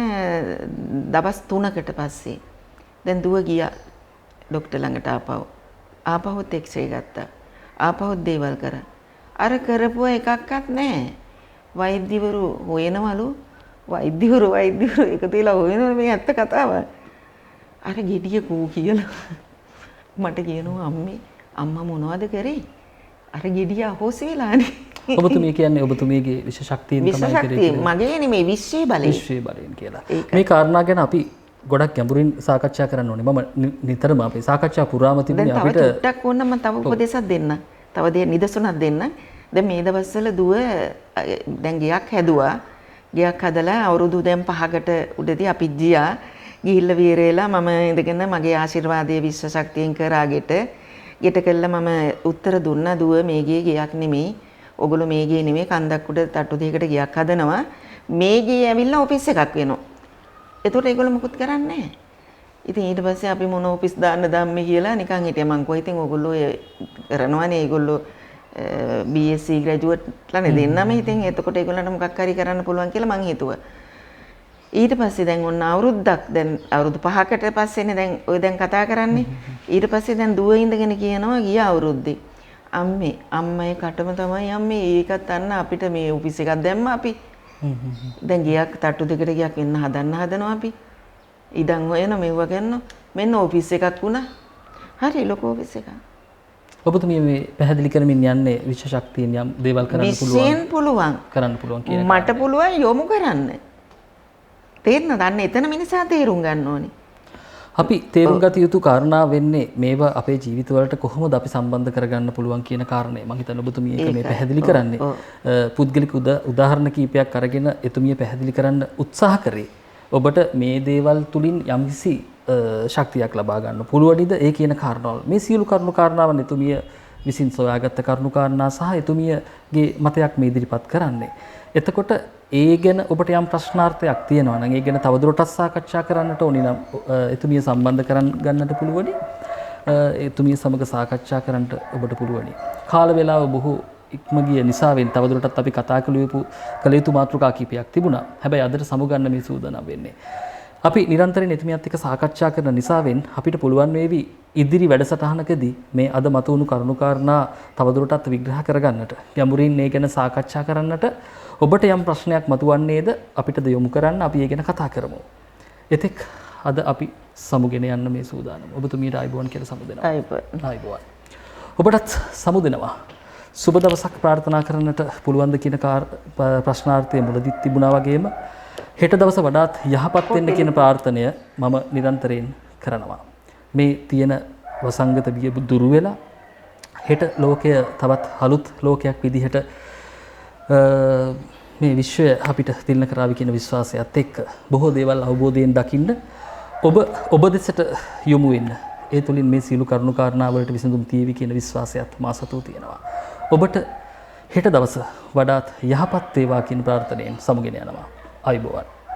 දවස් 3කට පස්සේ දැන් දුව ගියා ડોක්ටර් ළඟට ආපහුත් එක්ස්රේ ගත්තා. ආපහුත් දේවල් කරා. අර කරපුව එකක්වත් නැහැ. වෛද්‍යවරු හොයනවලු වෛද්‍යවරු එකතු වෙලා හොයනවා මේ ඇත්ත කතාව. අර ගෙඩිය කෝ කියලා මට කියනවා අම්මා මොනවද කරේ? අර ගෙඩිය අහෝසි වෙලානේ. ඔබතුමිය කියන්නේ ඔබතුමියගේ විශ්ව ශක්තියෙන් තමයි කරේ. මගේ නෙමෙයි විශ්වයේ බලයෙන්. විශ්වයේ බලයෙන් කියලා. මේ කාරණා ගැන අපි ගොඩක් ගැඹුරින් සාකච්ඡා කරන්න ඕනේ. මම නිතරම අපේ සාකච්ඡා පුරාම තිබුණේ අපිට තව ටිකක් ඕන මම තව උපදේශයක් දෙන්න. තව දෙයක් නිදසුනක් දෙන්න. දැන් මේ දවස්වල දුව දැන් ගයක් හැදුවා. ගයක් හදලා අවුරුදු දැන් 5කට උඩදී අපි ගියා. ගිහිල්ලා වීරේලා මම ඉඳගෙන මගේ ආශිර්වාදයේ විශ්ව ශක්තියෙන් කරාගෙට ගෙට කළා මම උත්තර දුන්නා දුව මේ ගයක් නෙමෙයි. ඔගොල්ලෝ මේ ගේ නෙමෙයි කන්දක් උඩ තට්ටු දෙකකට ගයක් හදනවා. මේ ගේ ඇවිල්ලා ඔෆිස් එකක් වෙනවා. ඒතකොට ඒගොල්ලෝ මුකුත් කරන්නේ නැහැ. ඉතින් ඊට පස්සේ අපි මොන ඔෆිස් දාන්න ධම්මේ කියලා නිකන් හිටියා. මං කිව්වා ඉතින් ඔයගොල්ලෝ කරනවානේ ඒගොල්ලෝ BSc ග්‍රැජුවේට්ලානේ දෙන්නම. ඉතින් එතකොට ඒගොල්ලන්ට මොකක් හරි කරන්න පුළුවන් කියලා මං හිතුවා. ඊට පස්සේ දැන් ඔන්න අවුරුද්දක් දැන් අවුරුදු 5කට පස්සේනේ දැන් ඔය දැන් කතා කරන්නේ. ඊට පස්සේ දැන් දුව ඉඳගෙන කියනවා ගිය අවුරුද්දේ අම්මයි කටම තමයි අම්මේ ඒකත් අන්න අපිට මේ ඔෆිස් එකක් දැම්ම අපි. දැන් ගියක් තට්ටු දෙකට ගියක් වෙන්න හදනවා අපි. ඉඩම් හොයන මෙව්ව ගන්න මෙන්න ඔෆිස් එකක් වුණා. හරි ලොකු ඔෆිස් එකක්. ඔබතුමිය මේ පැහැදිලි කරමින් යන්නේ විශ්ව ශක්තියෙන් යම් දේවල් කරන්න පුළුවන් කියන මට පුළුවන් යොමු කරන්න. තේරෙනවද? අන්න එතන මිනිසා තේරුම් ගන්න ඕනේ. අපි තේරුම් ගත යුතු කාරණා වෙන්නේ මේවා අපේ ජීවිතවලට කොහොමද අපි සම්බන්ධ කරගන්න පුළුවන් කියන කාරණේ. මම හිතන්නේ ඔබතුමිය ඒක මේ පැහැදිලි කරන්නේ. පුද්ගලික උදාහරණ කීපයක් අරගෙන එතුමිය පැහැදිලි කරන්න උත්සාහ කරේ. ඔබට මේ දේවල් තුලින් යම්කිසි ශක්තියක් ලබා ගන්න පුළුවන්ද ඒ කියන කාරණාවල. මේ සියලු කරුණු කාරණාවන් එතුමිය විසින් සොයාගත්ත කරුණු කාරණා සහ එතුමියගේ මතයක් මේ ඉදිරිපත් කරන්නේ. එතකොට ඒ ගැන ඔබට යම් ප්‍රශ්නාර්ථයක් තියෙනවා නම් ඒ ගැන තවදුරටත් සාකච්ඡා කරන්නට ඕනි නම් එතුමිය සම්බන්ධ කරන් ගන්නට පුළුවනි. එතුමිය සමග සාකච්ඡා කරන්නට ඔබට පුළුවනි. කාල වේලාව බොහෝ ඉක්ම ගිය නිසාවෙන් තවදුරටත් අපි කතා කළ යුතු මාතෘකා කීපයක් තිබුණා. හැබැයි අදට සමුගන්න මේ සූදානම් වෙන්නේ. අපි නිරන්තරයෙන් එතුමියත් එක්ක සාකච්ඡා කරන නිසාවෙන් අපිට පුළුවන් වේවි ඉදිරි වැඩසටහනකදී මේ අද මතුවුණු කරුණු කාරණා තවදුරටත් විග්‍රහ කරගන්නට. ගැඹුරින් මේ ගැන සාකච්ඡා කරන්නට ඔබට යම් ප්‍රශ්නයක් මතුවන්නේද අපිටද යොමු කරන්න අපි ඒ ගැන කතා කරමු. එතෙක් අද අපි සමුගෙන යන්න මේ සූදානම්. ඔබතුමියට ආයුබෝවන් කියලා සමුදෙනවා. ආයුබෝවන්. ඔබටත් සමුදෙනවා. සුබ දවසක් ප්‍රාර්ථනා කරන්නට පුළුවන්ද කියන ප්‍රශ්නාර්ථය මුලදී තිබුණා වගේම හෙට දවස වඩාත් යහපත් වෙන්න කියන ප්‍රාර්ථනය මම නිරන්තරයෙන් කරනවා. මේ තියෙන වසංගත බිය දුරු වෙලා හෙට ලෝකය තවත් අලුත් ලෝකයක් විදිහට මේ විශ්වය අපිට තිලන කරાવી කියන විශ්වාසයත් එක්ක බොහෝ දේවල් අවබෝධයෙන් දකින්න ඔබ දෙසට යොමු වෙන්න. ඒ තුලින් මේ සීල කරුණු කාරණා වලට විසඳුම් තීවි කියන විශ්වාසයත් මා සතුව තියෙනවා. ඔබට හෙට දවස වඩාත් යහපත් වේවා කියන ප්‍රාර්ථනාවෙන් සමුගෙන යනවා. ආයුබෝවන්.